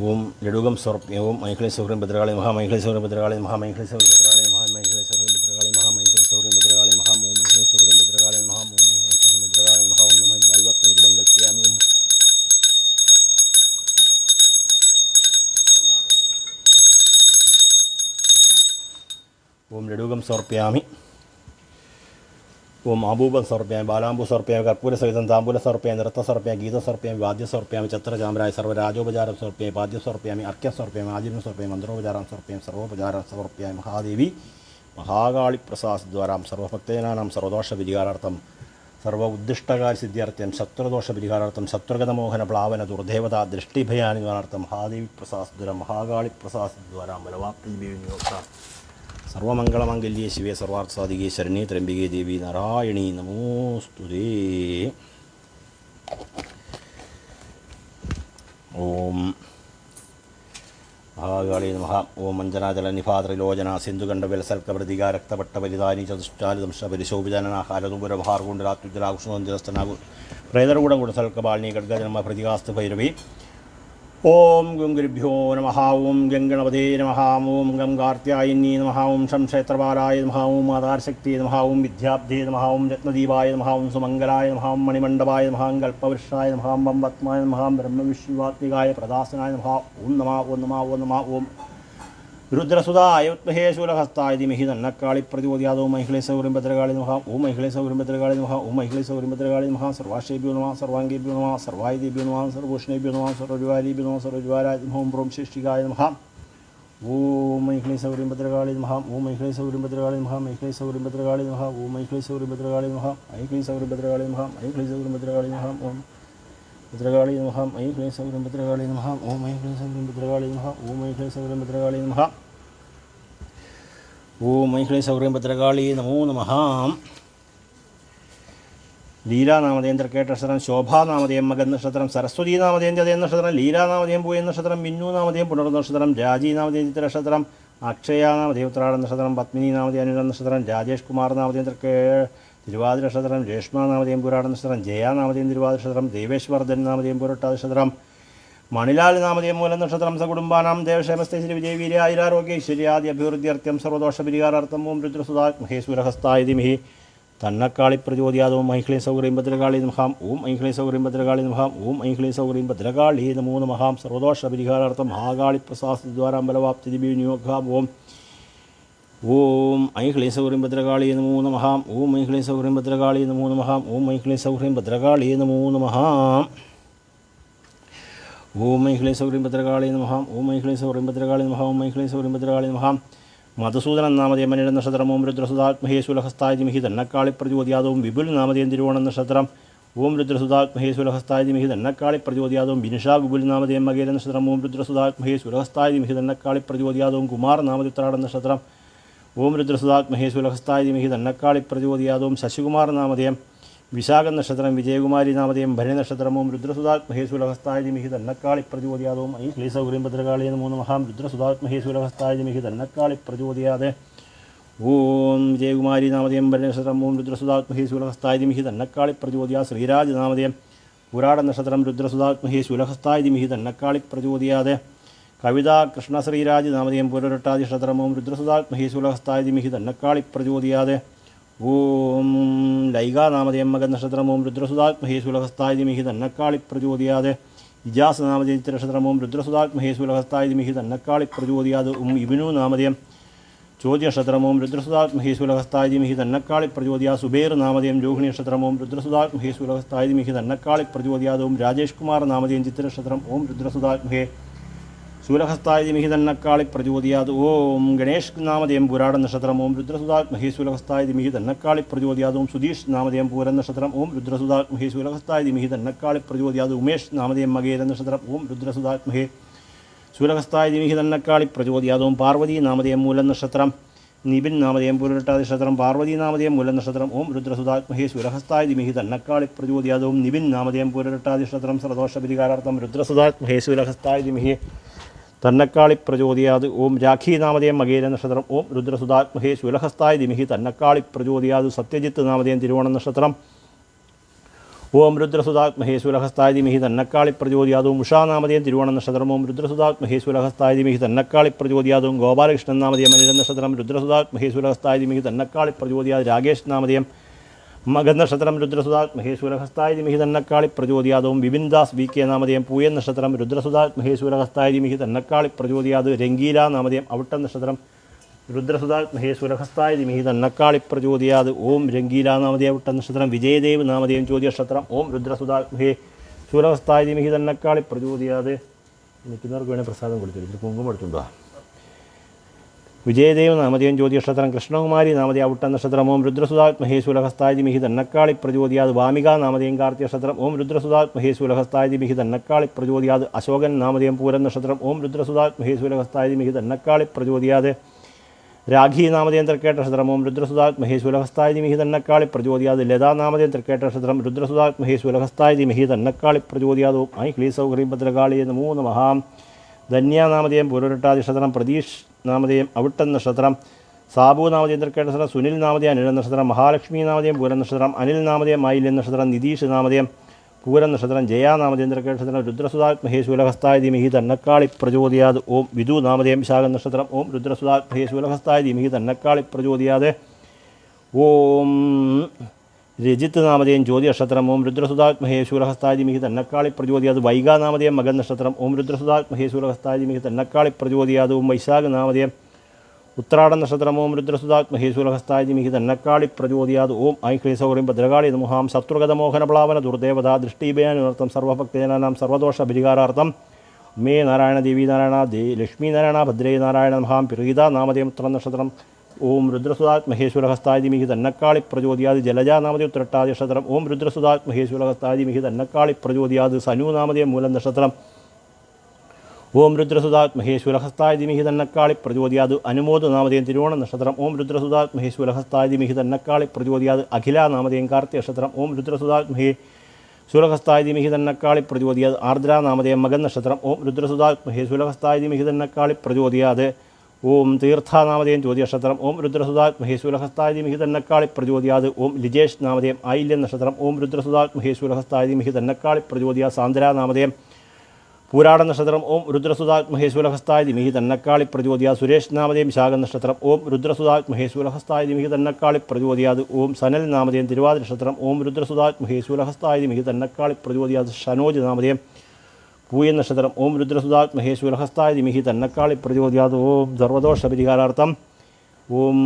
ഓം ലഡുകം സമർപ്പയാമി. ഓം ഐക്ലീസഹുരീം ഭദ്രകാളി നമഃ. ഐക്ലീസഹുരീം ഭദ്രകാളി നമഃ. ഐക്ലീസഹുരീം ഭദ്രകാളി നമഃ. ഐക്ലീസഹുരീം ഭദ്രകാളി നമഃ. ഐക്ലീസഹുരീം ഭദ്രകാളി നമഃ. ഓം ഐക്ലീസഹുരീം ഭദ്രകാളി നമഃ. ഓം ഐക്ലീസഹുരീം ഭദ്രകാളി നമഃ. ഓം നമഃ വൈവാത്മന ധൂപം കൽപ്പയാമി. ഓം ലഡുകം സമർപ്പയാമി. ഓം ആബൂപം സമർപ്പയാമി ബാലാംബു സമർപ്പയാമി കർപ്പൂര സഹിതം താമ്പൂല സമർപ്പയാമി നൃത്ത സമർപ്പയാമി ഗീത സമർപ്പയാമി വാദ്യ സമർപ്പയാമി ഛത്രചാമരായ സർവ്വരാജോപചാരം സമർപ്പയാമി പാദ്യം സമർപ്പയാമി അർഘ്യം സമർപ്പയാമി ആചരണം സമർപ്പയാമി മന്ത്രോപചാരം സമർപ്പയാമി സർവോപചാരം സമർപ്പയാമി മഹാദേവി മഹാകാളിപ്രസാദ്വാരാം സർവഭക്തജനാനാം സർവദോഷ പരിഹാരാർത്ഥം സർവ ഉദ്ദിഷ്ടകാല സിദ്ധ്യർത്ഥ്യം ശത്രുദോഷ പരിഹാരാർത്ഥം ശത്രുഗതമോഹന പ്ലാവന ദുർദേവത ദൃഷ്ടിഭയാനിവാരാർത്ഥം മഹാദേവി പ്രസാദ്വരം മഹാകാളിപ്രസാദ്വാരാം ബലവാപ്തി വിനിയോഗ സർവമംഗളമംഗല്യേ ശിവേ സർവാർത്ഥസാധികേ ശരണ്യേ ത്രംബികേ ദേവി നാരായണീ നമോസ്തുതേ. ഓം മഹാകാളി നമഃ. ഓം അഞ്ജനാചലനിഭാദ്രലോചന സിന്ധുകണ്ഠവത്സൽക്കപ്രതികാരക്തപട്ടപരിധാനി ചതുഷ്ടാലിദംശപരിശോഭിജനനാഹാരതുപുരഭാർഗുണ്ടരാത്യുജലാകുഷ്ണോഞ്ജലസ്തനാകു പ്രേതർകൂടംകുടസൽക്കപാളിനി ഖഡ്ഗജന്മ പ്രതികാസ്തു ഭൈരവി. ഓം ഗം ഗുരുഭ്യോ നമഃ. ഓം ഗം ഗണപതേ നമഃ. ഓം ഗം കാർത്യായന്യേ നമഃ. ഓം ശം ക്ഷേത്രപാലായ നമഃ. ഓം ആധാരശക്തിയെ നമഃ. ഓം വിദ്യാബ്ധേ നമഃ. ഓം രത്നദീപായ നമഃ. ഓം സുമംഗലായ നമഃ. ഓം മണിമണ്ഡപായ നമഃ. ഓം കൽപ്പവൃക്ഷായ നമഃ. ഓം പത്മായ നമഃ. ഓം ബ്രഹ്മവിഷ്ണുവാത്മികായ പ്രദാസനായ നമഃ. ഓം നമഃ ഓം നമഃ ഓം നമഃ. ഓം രുദ്രസുതായ ഉത്മഹേ ശൂലഹസ്തായ ധീമഹി തന്നക്കാളി പ്രചോദയാത്. ഓം മഹിളേ സൗര്യം ഭദ്രകാളി നമഃ. ഓം മഹിളേ സൗര്യം ഭദ്രകാളി നമഃ. ഓം മഹിളേ സൗര്യം ഭദ്രകാളി നമഃ. സർവാശ്രേഭ്യോ നമഃ. സർവാംഗേഭ്യോ നമഃ. സർവായുധേഭ്യോ നമഃ. സർവോഷ്ണേഭ്യോ നമഃ. സർവജ്വാലേഭ്യോ നമഃ. സർവജ്വാലായ നമഃ. ഓം ബ്രോം ശിഷ്ടികായ നമഃ. ഓം മഹിളേ സൗര്യം ഭദ്രകാളി നമഃ. ഓം മഹിളേ സൗര്യം ഭദ്രകാളി നമഃ. മഹിളേ സൗര്യം ഭദ്രകാളി നമഃ. ഓം മഹിളേ സൗര്യം ഭദ്രകാളി നമഃ. മഹിളേ സൗര്യം ഭദ്രകാളി നമഃ. മഹിളേ സൗര്യം ഭദ്രകാളി നമഃ. ഓം ഭദ്രകാളി നമഃ. മഹിളേ സൗര്യം ഭദ്രകാളി നമഃ. ഓം മഹിളേ സൗര്യം ഭദ്രകാളി നമഃ. ഓം മഹിളേ സൗര്യം ഭദ്രകാളി നമഃ. ഓം മഹിളേ സൗര്യം ഭദ്രകാളി നമോ നമഃ. ലീലാനാമധേയം തൃക്കേട്ടനക്ഷത്രം, ശോഭാനാമധേയം മകൻ നക്ഷത്രം, സരസ്വതീനാമധേയം ചതയ നക്ഷത്രം, ലീലാനാമധേയം പൂയ നക്ഷത്രം, മിന്നുനാമധേയം പുനർനക്ഷത്രം, രാജീനാമധേയം ചിത്ര നക്ഷത്രം, അക്ഷയാനാമധേയം ഉത്രാട നക്ഷത്രം, പത്മിനീനാമധേയം അനുര നക്ഷത്രം, രാജേഷ് കുമാർ നാമധേയം തിരുവാതിര നക്ഷത്രം, രേഷ്മാനാമധേയം പുരാട നക്ഷത്രം, ജയാനാമധേയം തിരുവാതിര നക്ഷത്രം, ദേവേശ്വർദ്ധൻ നാമധേയം പുരട്ടാതി നക്ഷത്രം, മണിലാൽ നാമധേയം മൂലം നക്ഷത്രം, സകുടുംബാനാം ദേവക്ഷേമസ്ഥൈശ്വരി വിജയവീര്യ ആയുരാരോഗ്യ ഐശ്വര്യാദി അഭിവൃദ്ധ്യർത്ഥ്യം സർവദോഷ പരിഹാരാർത്ഥം ഓം രുദ്രസുതാത്മഹേ സൂരഹസ്തായ ധീമഹി തന്നക്കാളി പ്രചോദയാത്. ഓം മഹിളേ സൗര്യം ഭദ്രകാളി നമഃ. ഓം മഹിളേ സൗര്യം ഭദ്രകാളി നമഃ. ഓം മഹിളേ സൗര്യം ഭദ്രകാളി നമോ നമഃ. സർവദോഷ പരിഹാരാർത്ഥം മഹാകാളി പ്രസാദ്വാരാം ബലവാപ്തി വിനിയോഗ. ഓം ഓം മഹിളേ സൗര്യം ഭദ്രകാളി നമോ നമഃ. ഓം മഹിളേ സൗര്യം ഭദ്രകാളി നമോ നമഃ. ഓം മഹിളേ സൗര്യം ഭദ്രകാളി നമോ നമഃ. ഓം മഹിളേ സൗര്യം ഭദ്രകാളി നമഃ. ഓം മഹിളേ സൗര്യം ഭദ്രകാളി നമഃ. ഓം മഹിളേ സൗര്യം ഭദ്രകാളി നമഃ. മധുസൂദനൻ നാമധേയം അനിഴ നക്ഷത്രം, ഓം രുദ്രസുതാത്മഹേ സുലഹസ്തായ ധീമഹി തന്നക്കാളി പ്രചോദയാത്. ഓം വിപുൽ നാമധേയം തിരുവോണം നക്ഷത്രം, ഓം രുദ്രസുതാത്മഹേ സുലഹസ്തായ ധീമഹി തന്നക്കാളി പ്രചോദയാത്. ഓം ബിനിഷ വിപുൽ നാമധേയം മകേര നക്ഷത്രം, ഓം രുദ്രസുതാത്മഹേ സുലഹസ്തായ ധീമഹി തന്നക്കാളി പ്രചോദയാത്. ഓം കുമാർ നാമതിത്രാട നക്ഷത്രം, ഓം രുദ്രസുതാത്മഹേ സുലഹസ്തായ ധീമഹി തന്നക്കാളി പ്രചോദയാത്. ഓം ശശികുമാർ നാമധേയം വിശാഖ നക്ഷത്രം, വിജയകുമാരി നാമധേയം ഭരണി നക്ഷത്രം, ഓം രുദ്രസുതാത്മഹേ സുലഹസ്തായ ധീമഹി തന്നക്കാളി പ്രചോദയാത്. ഓം മഹിളേ സൗര്യം ഭദ്രകാളി നമോ നമഃ. രുദ്രസുതാത്മഹേ സുലഹസ്തായ ധീമഹി തന്നക്കാളി പ്രചോദയാത്. ഓം വിജയകുമാരി നാമധേയം ഭരണി നക്ഷത്രം, ഓം രുദ്രസുതാത്മഹേ സുലഹസ്തായ ധീമഹി തന്നക്കാളി പ്രചോദയാത്. ശ്രീരാജ് നാമധേയം പുരാട നക്ഷത്രം, രുദ്രസുതാത്മഹേ സുലഹസ്തായ ധീമഹി തന്നക്കാളി പ്രചോദയാത്. കവിത കൃഷ്ണ ശ്രീരാജ് നാമധേയം പുരരട്ടാതി നക്ഷത്രം, ഓം രുദ്രസുതാത്മഹേ സുലഹസ്തായ ധീമഹി തന്നക്കാളി പ്രചോദയാത്. ഓം ലൈകാനാമധേയം മകൻ നക്ഷത്രം, ഓം രുദ്രസുതാത്മഹേ സുലഹസ്തായ ധീമഹി തന്നക്കാളി പ്രചോദയാത്. ഇജാസ് നാമധേയം ചിത്ര നക്ഷത്രം, ഓം രുദ്രസുതാത്മഹേ സുലഹസ്തായ ധീമഹി തന്നക്കാളി പ്രചോദയാത്. ഓം ഇബിനു നാമധേയം ചോദ്യ നക്ഷത്രം, ഓം രുദ്രസുതാത്മഹേ സുലഹസ്തായ ധീമഹി തന്നക്കാളി പ്രചോദയാത്. സുബൈർ നാമധേയം രോഹിണി നക്ഷത്രം, ഓം രുദ്രസുതാത്മഹേ സുലഹസ്തായ ധീമഹി തന്നക്കാളി പ്രചോദയാത്. ഓം രാജേഷ് കുമാർ നാമധേയം ചിത്ര നക്ഷത്രം, ഓം രുദ്രസുതാത്മഹേ സുലഹസ്തായ ധീമഹി തന്നക്കാളി പ്രചോദയാത്. ഓം ഗണേഷ് നാമധേയം പുരാട നക്ഷത്രം, ഓം രുദ്രസുതാത്മഹേ സുലഹസ്തായ ധീമഹി തന്നക്കാളി പ്രചോദയാത്. ഓം സുധീഷ് നാമധേയം പൂരൻ നക്ഷത്രം, ഓം രുദ്രസുതാത്മഹേ സുലഹസ്തായ ധീമഹി തന്നക്കാളി പ്രചോദയാത്. ഉമേഷ് നാമധേയം മകേര നക്ഷത്രം, ഓം രുദ്രസുതാത്മഹേ സുലഹസ്തായ ധീമഹി തന്നക്കാളി പ്രചോദയാത്. ഓം പാർവതി നാമധേയം മൂലം നക്ഷത്രം, നിബിൻ നാമധേയം പുരട്ടാതി നക്ഷത്രം, പാർവതി നാമധേയം മൂലം നക്ഷത്രം, ഓം രുദ്രസുതാത്മഹേ സുലഹസ്തായ ധീമഹി തന്നക്കാളി പ്രചോദയാത്. ഓം നിബിൻ നാമധേയം പുരട്ടാതി നക്ഷത്രം, സർവദോഷ പരിഹാരാർത്ഥം രുദ്രസുതാത്മഹേ സുലഹസ്തായ ധീമഹി തന്നക്കാളി പ്രചോദയാത്. ഓം രാഖി നാമധേയം മകേര നക്ഷത്രം, ഓം രുദ്രസുതാത്മഹേ സുലഹസ്തായ ധീമഹി തന്നക്കാളി പ്രചോദയാത്. സത്യജിത്ത് നാമധേയം തിരുവോണം നക്ഷത്രം, ഓം രുദ്രസുതാത്മഹേ സുലഹസ്തായ ധീമഹി തന്നക്കാളി പ്രചോദയാത്. ഓം ഉഷാ നാമധേയം തിരുവോണം നക്ഷത്രം, ഓം രുദ്രസുതാത്മഹേ സുലഹസ്തായ ധീമഹി തന്നക്കാളി പ്രചോദയാത്. ഓം ഗോപാലകൃഷ്ണൻ നാമധേയം അനിഴ നക്ഷത്രം, രുദ്രസുതാത്മഹേ സുലഹസ്തായ ധീമഹി തന്നക്കാളി പ്രചോദയാത്. രാകേഷ് നാമധേയം മകൻ നക്ഷത്രം, രുദ്രസുതാത്മഹേ സുലഹസ്തായ ധീമഹി തന്നക്കാളി പ്രചോദയാത്. ഓം വിപിൻ ദാസ് വി കെ നാമധേയം പൂയൻ നക്ഷത്രം, രുദ്രസുതാത്മഹേ സുലഹസ്തായ ധീമഹി തന്നക്കാളി പ്രചോദയാത്. രംഗീല നാമധേയം അവിട്ട നക്ഷത്രം, രുദ്രസുതാത്മഹേ സുരഹസ്തായ ധീമഹി തന്നക്കാളി പ്രചോദയാത്. ഓം രംഗീലാനാമധേയ വിട്ട നക്ഷത്രം വിജയദേവ് നാമധേയം ചോദ്യനക്ഷത്രം. ഓം രുദ്രസുതാത്മഹേ സുരഹസ്തായ ധീമഹി തന്നക്കാളി പ്രചോദയാത്. നിൽക്കുന്നവർക്ക് വേണേൽ പ്രസാദം കൊടുത്തിട്ട് കുങ്കുമം എടുത്തുണ്ടോ? വിജയദേവ് നാമധേയം ജ്യോതിനക്ഷത്രം. കൃഷ്ണകുമാരി നാമധേയ ഔട്ട നക്ഷത്രം. ഓം രുദ്രസുതാത്മഹേ സുലഹസ്തായ ധീമഹി തന്നക്കാളി പ്രചോദയാത്. വാമിക നാമധേയം കാർത്തിക നക്ഷത്രം. ഓം രുദ്രസുതാത്മഹേ സുലഹസ്തായ ധീമഹി തന്നക്കാളി പ്രചോദയാത്. അശോകൻ നാമധേയം പൂരൻ നക്ഷത്രം. ഓം രുദ്രസുതാത്മഹേ സുലഹസ്തായ ധീമഹി തന്നക്കാളി പ്രചോദയാത്. രാഖി നാമധേയം തൃക്കേട്ട നക്ഷത്രം. ഓം രുദ്രസുതാത്മഹേ സുലഹസ്തായ ധീമഹി തന്നക്കാളി പ്രചോദയാത്. ലതാ നാമധേയം തൃക്കേട്ട നക്ഷത്രം. രുദ്രസുതാത്മഹേ സുലഹസ്തായ ധീമഹി തന്നക്കാളി പ്രചോദയാത്. ഓം ഐ ക്ലീ സൗഹ്രീം ഭദ്രകാളി നമോ നമഃ. ധന്യ നാമധേയം പൂരട്ടാതി നക്ഷത്രം. പ്രതീഷ് നാമധേയം അവിട്ടൻ നക്ഷത്രം. സാബു നാമധേയം തൃക്കേട്ട നക്ഷത്രം. സുനിൽ നാമധേയം അനിഴ നക്ഷത്രം. മഹാലക്ഷ്മി നാമധേയം പൂരൻ നക്ഷത്രം. അനിൽ നാമധേയം ആയില്യൻ നക്ഷത്രം. നിതീഷ് നാമധേയം പൂരൻ നക്ഷത്രം. ജയ നാമധേയം തൃക്കേട്ട നക്ഷത്രം. രുദ്രസുതാത്മഹേ സുലഹസ്തായ ധീമഹി തന്നക്കാളി പ്രചോദയാത്. ഓം വിദു നാമധേയം വിശാഖൻ നക്ഷത്രം. ഓം രുദ്രസുതാത്മഹേ സുലഹസ്തായ ധീമഹി തന്നക്കാളി പ്രചോദയാത്. ഓം രജിത്ത് നാമധേയം ജ്യോതി നക്ഷത്രം. ഓം രുദ്രസുതാത്മഹേ സുലഹസ്തായ ധീമഹി തന്നക്കാളി പ്രചോദയാത്. വൈഗ നാമധേയം മകൻ നക്ഷത്രം. ഓം രുദ്രസുതാത്മഹേ സുലഹസ്തായ ധീമഹി തന്നക്കാളി പ്രചോദയാത്. ഓം വൈശാഖ നാമധേയം ഉത്രാട നക്ഷത്രം. ഓം രുദ്രസുതാത്മഹേ സുലഹസ്തായ ധീമഹി തന്നക്കാളി പ്രചോദയാത്. ഓം ഐ ക്ലീസൗറിം ഭദ്രകാളി നമഃ. ശത്രുഗതമോഹനപ്ലാവന ദുർദേവത ദൃഷ്ടിഭയാനർത്ഥം സർവഭക്തജനാനാം സർവദോഷ പരിഹാരാർത്ഥം മേ നാരായണ ദേവി നാരായണ ലക്ഷ്മീ നാരായണ ഭദ്രേ നാരായണ നമഃ. പിറീത നാമധേയം ഉത്തര നക്ഷത്രം. ഓം രുദ്രസുതാത്മഹേ സുലഹസ്തായ ധീമഹി തന്നക്കാളി പ്രചോദയാത്. ജലജ നാമധേയം ഉത്രട്ടാതി നക്ഷത്രം. ഓം രുദ്രസുതാത്മഹേ സുലഹസ്തായ ധീമഹി തന്നക്കാളി പ്രചോദയാത്. സനു നാമധേയം മൂലം നക്ഷത്രം. ഓം രുദ്രസുതാത്മഹേ സുലഹസ്തായ ധീമഹി തന്നക്കാളി പ്രചോദയാത്. അനുമോദ് നാമധേയം തിരുവോണ നക്ഷത്രം. ഓം രുദ്രസുതാത്മഹേ സുലഹസ്തായ ധീമഹി തന്നക്കാളി പ്രചോദയാത്. അഖില നാമധേയം കാർത്തിക നക്ഷത്രം. ഓം രുദ്രസുതാത്മഹേ സുലഹസ്തായ ധീമഹി തന്നക്കാളി പ്രചോദയാത്. ആർദ്ര നാമധേയം മകൻ നക്ഷത്രം. ഓം രുദ്രസുതാത്മഹേ സുലഹസ്തായ ധീമഹി തന്നക്കാളി പ്രചോദയാത്. ഓം തീർത്ഥ നാമധേയം ജ്യോതി നക്ഷത്രം. ഓം രുദ്രസുതാത്മഹേ സുലഹസ്തായ ധീമഹി തന്നക്കാളി പ്രചോദയാത്. ഓം ലിജേഷ് നാമധേയം ആയില്യൻ നക്ഷത്രം. ഓം രുദ്രസുതാത്മഹേ സുലഹസ്തായ ധീമഹി തന്നക്കാളി പ്രചോദയാത്. സാന്ദ്ര നാമധേയം പൂരാട നക്ഷത്രം. ഓം രുദ്രസുതാത്മഹേ സുലഹസ്തായ ധീമഹി തന്നക്കാളി പ്രചോദയാത്. സുരേഷ് നാമധേയം ശാഖ നക്ഷത്രം. ഓം രുദ്രസുതാത്മഹേ സുലഹസ്തായ ധീമഹി തന്നക്കാളി പ്രചോദയാത്. ഓം സനൽ നാമധേയം തിരുവാതിര നക്ഷത്രം. ഓം രുദ്രസുതാത്മഹേ സുലഹസ്തായ ധീമഹി തന്നക്കാളി പ്രചോദയാത്. ഷനോജ് നാമധേയം പൂയൻ നക്ഷത്രം. ഓം രുദ്രസുതാത്മഹേ സുലഹസ്തായ ധീമഹി തന്നക്കാളി പ്രചോദയാത്. ഓം സർവദോഷ പരിഹാരാർത്ഥം ഓം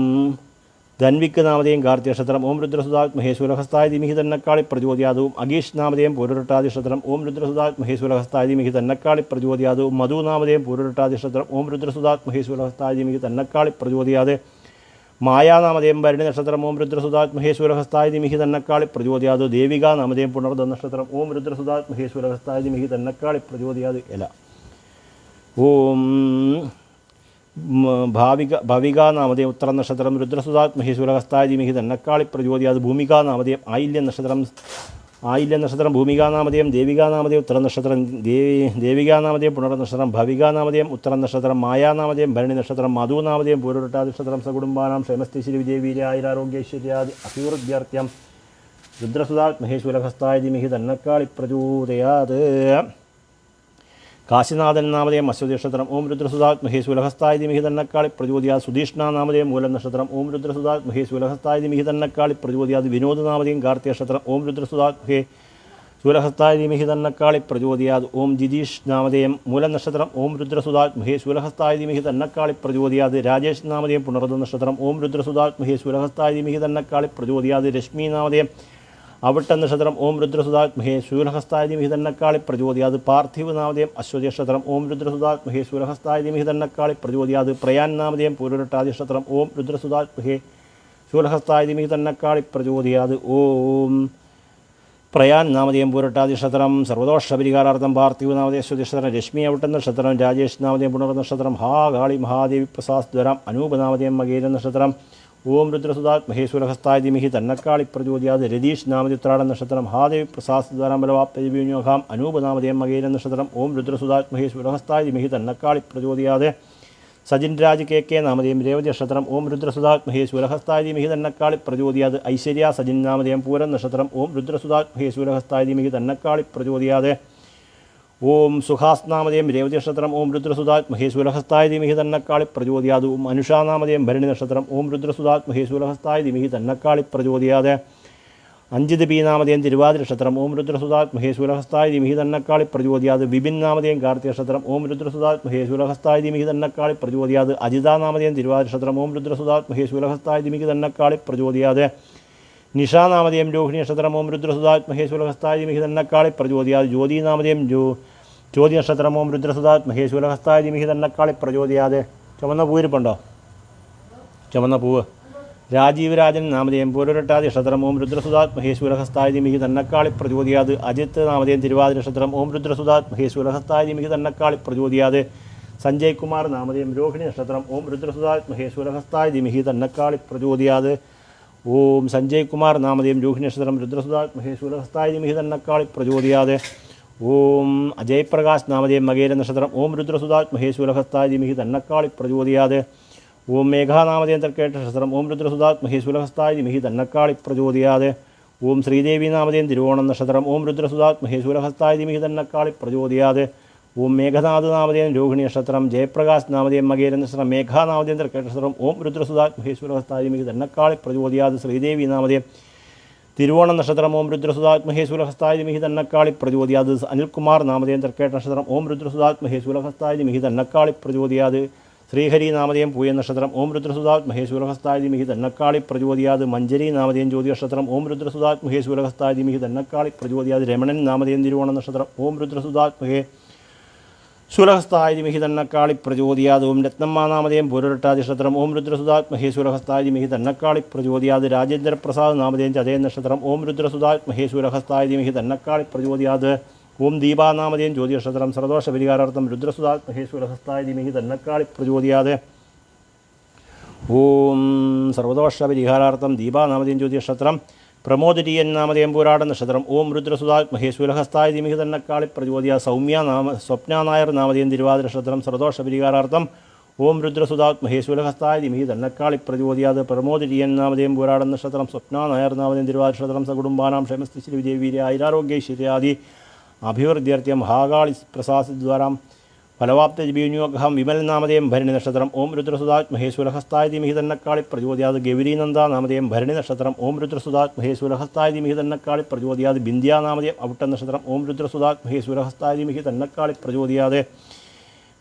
ധൻവിക്ക് നാമധേയം കാർത്തിക നക്ഷത്രം. ഓം രുദ്രസുതാത്മഹേ സുലഹസ്തായ ധീമഹി തന്നക്കാളി പ്രചോദയാത്. ഓം അഗീഷ് നാമധേയം പൂരട്ടാതി നക്ഷത്രം. ഓം രുദ്രസുതാത്മഹേ സുലഹസ്തായ ധീമഹി തന്നക്കാളി പ്രചോദയാത്. ഓം മധു നാമധേയം പൂരട്ടാതി നക്ഷത്രം. ഓം രുദ്രസുതാത്മഹേ സുലഹസ്തായ ധീമഹി തന്നക്കാളി പ്രചോദയാത്. മായാനാമധേയം ഭരണി നക്ഷത്രം. ഓം രുദ്രസുതാത്മഹേ സുലഹസ്തായ ധീമഹി തന്നക്കാളി പ്രചോദയാത്. ദേവിക നാമധേയം പുണർദ നക്ഷത്രം. ഓം രുദ്രസുതാത്മഹേ സുലഹസ്തായ ധീമഹി തന്നക്കാളി പ്രചോദയാത്. എല. ഓം ഭവിക നാമധേയം ഉത്തര നക്ഷത്രം. രുദ്രസുതാത്മഹേ സുലഹസ്തായ ധീമഹി തന്നക്കാളി പ്രചോദയാത്. ഭൂമിക നാമധേയം ആയില്യൻ നക്ഷത്രം. ആയില്യൻ നക്ഷത്രം. ഭൂമിക നാമധേയം ദേവിക നാമധേയം ഉത്തര നക്ഷത്രം. ദേവിക നാമധേയം പുണർ നക്ഷത്രം. ഭവിക നാമധേയം ഉത്തര നക്ഷത്രം. മായാനാമധേയം ഭരണി നക്ഷത്രം. മധു നാമധേയം പൂരട്ടാതി നക്ഷത്രം. സകുടുംബാനാം ക്ഷേമസ്ഥിശ്രീ വിജയവീര്യ ആയുരാരോഗ്യൈശ്വര്യാദി അഭിവൃദ്ധ്യർത്ഥ്യം രുദ്രസുതാത്മഹേ സുലഹസ്തായ ധീമഹി തന്നക്കാളി പ്രചോദയാത്. കാശിനാഥൻ നാമധേയം അശ്വതി നക്ഷത്രം. ഓം രുദ്രസുതാത്മഹേ സുലഹസ്തായ ധീമഹി തന്നക്കാളി പ്രചോദയാത്. സുധീഷ്ണ നാമധേയം മൂലം നക്ഷത്രം. ഓം രുദ്രസുതാത്മഹേ സുലഹസ്തായ ധീമഹി തന്നക്കാളി പ്രചോദയാത്. വിനോദ് നാമധേയം കാർത്തിക നക്ഷത്രം. ഓം രുദ്രസുതാത്മഹേ സുലഹസ്തായ ധീമഹി തന്നക്കാളി പ്രചോദയാത്. ഓം ജിതീഷ് നാമധേയം മൂലം നക്ഷത്രം. ഓം രുദ്രസുതാത്മഹേ സുലഹസ്തായ ധീമഹി തന്നക്കാളി പ്രചോദയാത്. രാജേഷ് നാമധേയം പുണർദ നക്ഷത്രം. ഓം രുദ്രസുതാത്മഹേ സുലഹസ്തായ ധീമഹി തന്നക്കാളി പ്രചോദയാത്. രശ്മി നാമധേയം അവിട്ട നക്ഷത്രം. ഓം രുദ്രസുതാത്മഹേ സുലഹസ്തായ ധീമഹി തന്നക്കാളി പ്രചോദയാത്. പാർത്ഥിവ് നാമധേയം അശ്വതി നക്ഷത്രം. ഓം രുദ്രസുതാത്മഹേ സുലഹസ്തായ ധീമഹി തന്നക്കാളി പ്രചോദയാത്. പ്രയാൻ നാമധേയം പൂരട്ടാതി നക്ഷത്രം. ഓം രുദ്രസുതാത്മഹേ സുലഹസ്തായ ധീമഹി തന്നക്കാളി പ്രചോദയാത്. ഓം പ്രയാൻ നാമധേയം പൂരട്ടാതി നക്ഷത്രം. സർവദോഷ പരിഹാരാർത്ഥം പാർത്ഥിവ് നാമധേയ അശ്വതി നക്ഷത്രം. രശ്മി അവിട്ട നക്ഷത്രം. രാജേഷ് നാമധേയം പുണർ നക്ഷത്രം. കാളി മഹാദേവി പ്രസാസ്ദ്വരം. അനൂപ് നാമധേയം മകേര നക്ഷത്രം. ഓം രുദ്രസുതാത്മഹേ സുലഹസ്തായ ധീമഹി തന്നക്കാളി പ്രചോദയാത്. രതീഷ് നാമധേയം ഉത്രാട നക്ഷത്രം. മഹാദേവി പ്രസാസ്ദ്വരം ബലവാപ്തവിന്യോഹാം. അനൂപ് നാമധേയം മകേര നക്ഷത്രം. ഓം രുദ്രസുതാത്മഹേ സുലഹസ്തായ ധീമഹി തന്നക്കാളി പ്രചോദയാത്. സജിൻ രാജ് കെ നാമധേയം രേവതി നക്ഷത്രം. ഓം രുദ്രസുതാത്മഹേ സുലഹസ്തായ ധീമഹി തന്നക്കാളി പ്രചോദയാത്. ഐശ്വര്യ സജിൻ നാമധേയം പൂരൻ നക്ഷത്രം. ഓം രുദ്രസുതാത്മഹേ സുലഹസ്തായ ധീമഹി തന്നക്കാളി പ്രചോദയാത്. ഓം സുഹാസ് നാമധേയം രേവതി നക്ഷത്രം. ഓം രുദ്രസുതാത്മഹേ സുലഹസ്തായ ധീമഹി തന്നക്കാളി പ്രചോദയാത്. ഓം അനുഷാ നാമധേയം ഭരണി നക്ഷത്രം. ഓം രുദ്രസുതാത്മഹേ സുലഹസ്തായ ധീമഹി തന്നക്കാളി പ്രചോദയാത്. അഞ്ചിത് പി നാമധേയം തിരുവാതിര നക്ഷത്രം ഓം രുദ്രസുതാത്മഹേ ശൂലഹസ്തായ ധീമഹി തന്നക്കാളി പ്രചോദയാത് വിപിൻ നാമധേയം കാർത്തിക നക്ഷത്രം ഓം രുദ്രസുതാത്മഹേ ശൂലഹസ്തായ ധീമഹി തന്നക്കാളി പ്രചോദയാത് അജിതാ നാമധേയം തിരുവാതിര നക്ഷത്രം ഓം രുദ്രസുതാത്മഹേ ശൂലഹസ്തായ ധീമഹി തന്നക്കാളി പ്രചോദയാത് നിഷാ നാമധേയം രോഹിണി നക്ഷത്രം ഓം രുദ്രസുതാത്മഹേ ശൂലഹസ്തായ ധീമഹി തന്നക്കാളി പ്രചോദയാത് ജ്യോതി നാമധേയം ജ്യോതി നക്ഷത്രം ഓം രുദ്രസുതാത്മഹേ ശൂലഹസ്തായ ധീമഹി തന്നക്കാളി പ്രചോദയാത് ചുവന്ന പൂവിരിപ്പുണ്ടോ? ചുവന്ന പൂവ്. രാജീവ് രാജൻ നാമധേയം പൂരൊരട്ടാതി നക്ഷത്രം ഓം രുദ്രസുതാത്മഹേ ശൂലഹസ്തായ ധീമഹി തന്നക്കാളി പ്രചോദയാത് അജിത്ത് നാമധേയം തിരുവാതിര നക്ഷത്രം ഓം രുദ്രസുതാത്മഹേ ശൂലഹസ്തായ ധീമഹി തന്നക്കാളി പ്രചോദയാത് സഞ്ജയ് കുമാർ നാമധേയം രോഹിണി നക്ഷത്രം ഓം രുദ്രസുതാത്മഹേ ശൂലഹസ്തായ ധീമഹി തന്നക്കാളി പ്രചോദയാത് ഓം സഞ്ജയ് കുമാർ നാമധേയം രോഹിണി നക്ഷത്രം രുദ്രസുതാത്മഹേ ശൂലഹസ്തായ ധീമഹി തന്നക്കാളി പ്രചോദയാത് ഓം അജയ് പ്രകാശ് നാമധേയം മകേര നക്ഷത്രം ഓം രുദ്രസുതാത്മഹേ ശൂലഹസ്തായ ധീമഹി തന്നക്കാളി പ്രചോദയാത് ഓം മേഘാനാമധേയം തർക്കേട്ട നക്ഷത്രം ഓം രുദ്രസുതാത്മഹേ ശൂലഹസ്തായ ധീമഹി തന്നക്കാളി പ്രചോദയാത് ഓം ശ്രീദേവി നാമധേയം തിരുവോണം നക്ഷത്രം ഓം രുദ്രസുതാത്മഹേ ശൂലഹസ്തായ ധീമഹി തന്നക്കാളി പ്രചോദയാത് ഓം മേഘനാഥ് നാമധേയം രോഹിണി നക്ഷത്രം ജയപ്രകാശ് നാമധേയം മകേര നക്ഷത്രം മേഘാനാമധേയം തർക്കേട്ട നക്ഷത്രം ഓം രുദ്രസുതാത്മഹേ ശൂലഹസ്തായ ധീമഹി തന്നക്കാളി പ്രചോദയാത് ശ്രീദേവി നാമധേയം തിരുവോണം നക്ഷത്രം ഓം രുദ്രസുതാത്മഹേ ശൂലഹസ്തായ ധീമഹി തന്നക്കാളി പ്രചോദയാത് അനിൽകുമാർ നാമധേയം തർക്കേട്ട നക്ഷത്രം ഓം രുദ്രസുതാത്മഹേ ശൂലഹസ്തായ ധീമഹി തന്നക്കാളി പ്രചോദയാത് ശ്രീഹരി നാമധേയം പൂയ നക്ഷത്രം ഓം രുദ്രസുതാത്മഹേ ശൂലഹസ്തായ ധീമഹി തന്നക്കാളി പ്രചോദയാത് മഞ്ജരി നാമധേയം ജ്യോതി നക്ഷത്രം ഓം രുദ്രസുതാത്മഹേ ശൂലഹസ്തായ ധീമഹി തന്നക്കാളി പ്രചോദയാത് രമണൻ നാമധേയം തിരുവോണം നക്ഷത്രം ഓം രുദ്രസുതാത്മഹേ ശൂലഹസ്തായ ധീമഹി തന്നക്കാളി പ്രചോദയാത് ഓം രത്നമ്മ നാമധേയം പൂരൊരട്ടാതി നക്ഷത്രം ഓം രുദ്രസുതാത്മഹേ ശൂലഹസ്തായ ധീമഹി തന്നക്കാളി പ്രചോദയാത് രാജേന്ദ്രപ്രസാദ് നാമധേയം ചതയ നക്ഷത്രം ഓം രുദ്രസുതാത്മഹേ ശൂലഹസ്തായ ധീമഹി തന്നക്കാളി പ്രചോദയാത് ഓം ദീപാ നാമധേയം ജ്യോതി നക്ഷത്രം സർദോഷ പരിഹാരാർത്ഥം രുദ്രസുതാത്മഹേ ശൂലഹസ്തായ ധീമഹി തന്നക്കാളി പ്രചോദയാത് ഓം സർവദോഷ പരിഹാരാർത്ഥം ദീപാ നാമധേയം ജ്യോതി നക്ഷത്രം പ്രമോദരീയൻ നാമധേയം പൂരാട നക്ഷത്രം ഓം രുദ്രസുതാത്മഹേ ശൂലഹസ്തായ ധീമഹി തന്നക്കാളി പ്രചോദയാത് സൗമ്യ സ്വപ്ന നായർ നാമധേയം തിരുവാതിര നക്ഷത്രം സർദോഷ പരിഹാരാർത്ഥം ഓം രുദ്രസുതാത്മഹേ ശൂലഹസ്തായ ധീമഹി തന്നക്കാളി പ്രചോദയാത് പ്രമോദരീയൻ നാമധേയം പൂരാട നക്ഷത്രം സ്വപ്ന നായർ നാമധേയം തിരുവാതിര നക്ഷത്രം സകുടുംബാനാം ക്ഷേമസ്ഥിതി വിജയവീര്യ ഐരാരോഗ്യൈശ്വര്യാദി അഭിവൃദ്ധ്യർത്ഥ്യം മഹാകാളി പ്രസാദദ്വാരാം ഫലവാപ്തജീവിനിയോഗം വിമൽ നാമധേയം ഭരണി നക്ഷത്രം ഓം രുദ്രസുതാത്മഹേ ശൂലഹസ്തായ ധീമഹി തന്നക്കാളി പ്രചോദയാത് ഗൗരീനന്ദ നാമധേയം ഭരണി നക്ഷത്രം ഓം രുദ്രസുതാത്മഹേ ശൂലഹസ്തായ ധീമഹി തന്നക്കാളി പ്രചോദയാത് ബിന്ദ്യ നാമധേയം അവിട്ട നക്ഷത്രം ഓം രുദ്രസുതാത്മഹേ ശൂലഹസ്തായ ധീമഹി തന്നക്കാളി പ്രചോദയാത്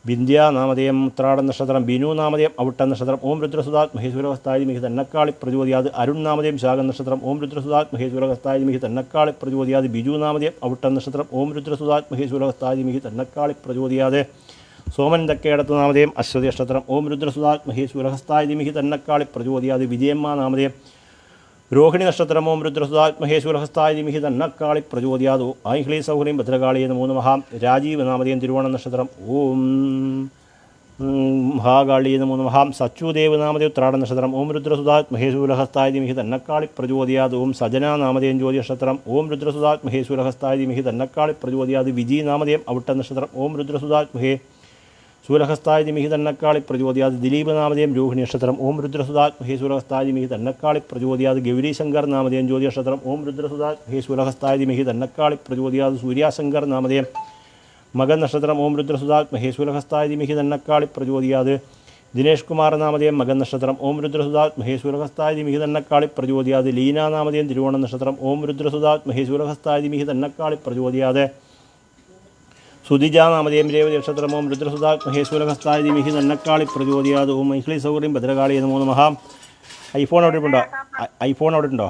വിന്ധ്യ നാമധേയം ഉത്രാട നക്ഷത്രം ബിനു നാമധേയം അവിട്ട നക്ഷത്രം ഓം രുദ്രസുതാത്മഹേ ശൂലഹസ്തായ ധീമഹി തന്നക്കാളി പ്രചോദയാത് അരുൺ നാമധേയം ശാഖ നക്ഷത്രം ഓം രുദ്രസുതാത്മഹേ ശൂലഹസ്തായ ധീമഹി തന്നക്കാളി പ്രചോദയാത് ബിജു നാമധേയം അവിട്ട നക്ഷത്രം ഓം രുദ്രസുതാത്മഹേ ശൂലഹസ്തായ ധീമഹി തന്നക്കാളി പ്രചോദയാത് സോമൻ തെക്കേടത്ത് നാമധേയം അശ്വതി നക്ഷത്രം ഓം രുദ്രസുതാത്മഹേ ശൂലഹസ്തായ ധീമഹി തന്നക്കാളി പ്രചോദയാത് വിജയമ്മ നാമധേയം രോഹിണി നക്ഷത്രം ഓം രുദ്രസുതാത്മഹേ ശൂലഹസ്തായ ധീമഹി തന്നക്കാളി പ്രചോദയാത് ഐഹ്ലീ സൗഹ്രീം ഭദ്രകാളിയെ നമോ നമഃ രാജീവ് നാമധേയം തിരുവോണം നക്ഷത്രം ഓം മഹാകാളിയെ നമോ നമഃ സച്ചുദേവ് നാമധേയം ഉത്രാട നക്ഷത്രം ഓം രുദ്രസുതാത്മഹേ ശൂലഹസ്തായ ധീമഹി തന്നക്കാളി പ്രചോദയാത് ഓം സജന നാമധേയം ജ്യോതി നക്ഷത്രം ഓം രുദ്രസുതാത്മഹേ ശൂലഹസ്തായ ധീമഹി തന്നക്കാളി പ്രചോദയാത് വിജി നാമധേയം അവിട്ട നക്ഷത്രം ഓം രുദ്രസുതാത്മഹേ ശൂലഹസ്തായ ധീമഹി തന്നക്കാളി പ്രചോദയാത് ദിലീപ് നാമധേയം രോഹിണി നക്ഷത്രം ഓം രുദ്രസുതാത്മഹേ ശൂലഹസ്തായ ധീമഹി തന്നക്കാളി പ്രചോദയാത് ഗൗരീശങ്കർ നാമധേയം ജ്യോതി നക്ഷത്രം ഓം രുദ്രസുതാത്മഹേ ശൂലഹസ്തായ ധീമഹി തന്നക്കാളി പ്രചോദയാത് സൂര്യാശങ്കർ നാമധേയം മകൻ നക്ഷത്രം ഓം രുദ്രസുതാത്മഹേ ശൂലഹസ്തായ ധീമഹി തന്നക്കാളി പ്രചോദയാത് ദിനേഷ് കുമാർ നാമധേയം മകൻ നക്ഷത്രം ഓം രുദ്രസുതാത്മഹേ ശൂലഹസ്തായ ധീമഹി തന്നക്കാളി പ്രചോദയാത് ലീന നാമധേയം തിരുവോണം നക്ഷത്രം ഓം രുദ്രസുതാത്മഹേ ശൂലഹസ്തായ ധീമഹി തന്നക്കാളി പ്രചോദയാത് സുധിജ നാമധേയം രേവതി നക്ഷത്രം ഓം രുദ്രസുതാത്മഹേ ശൂലഹസ്തായ ധീമഹി തന്നക്കാളി പ്രചോദയാത് ഓം മൈഹ്ലി സൗകര്യം ഭദ്രകാളിയെ നമോ നമഃ ഐഫോൺ അവിടെ ഉണ്ടോ? ഐഫോൺ അവിടെ ഉണ്ടോ?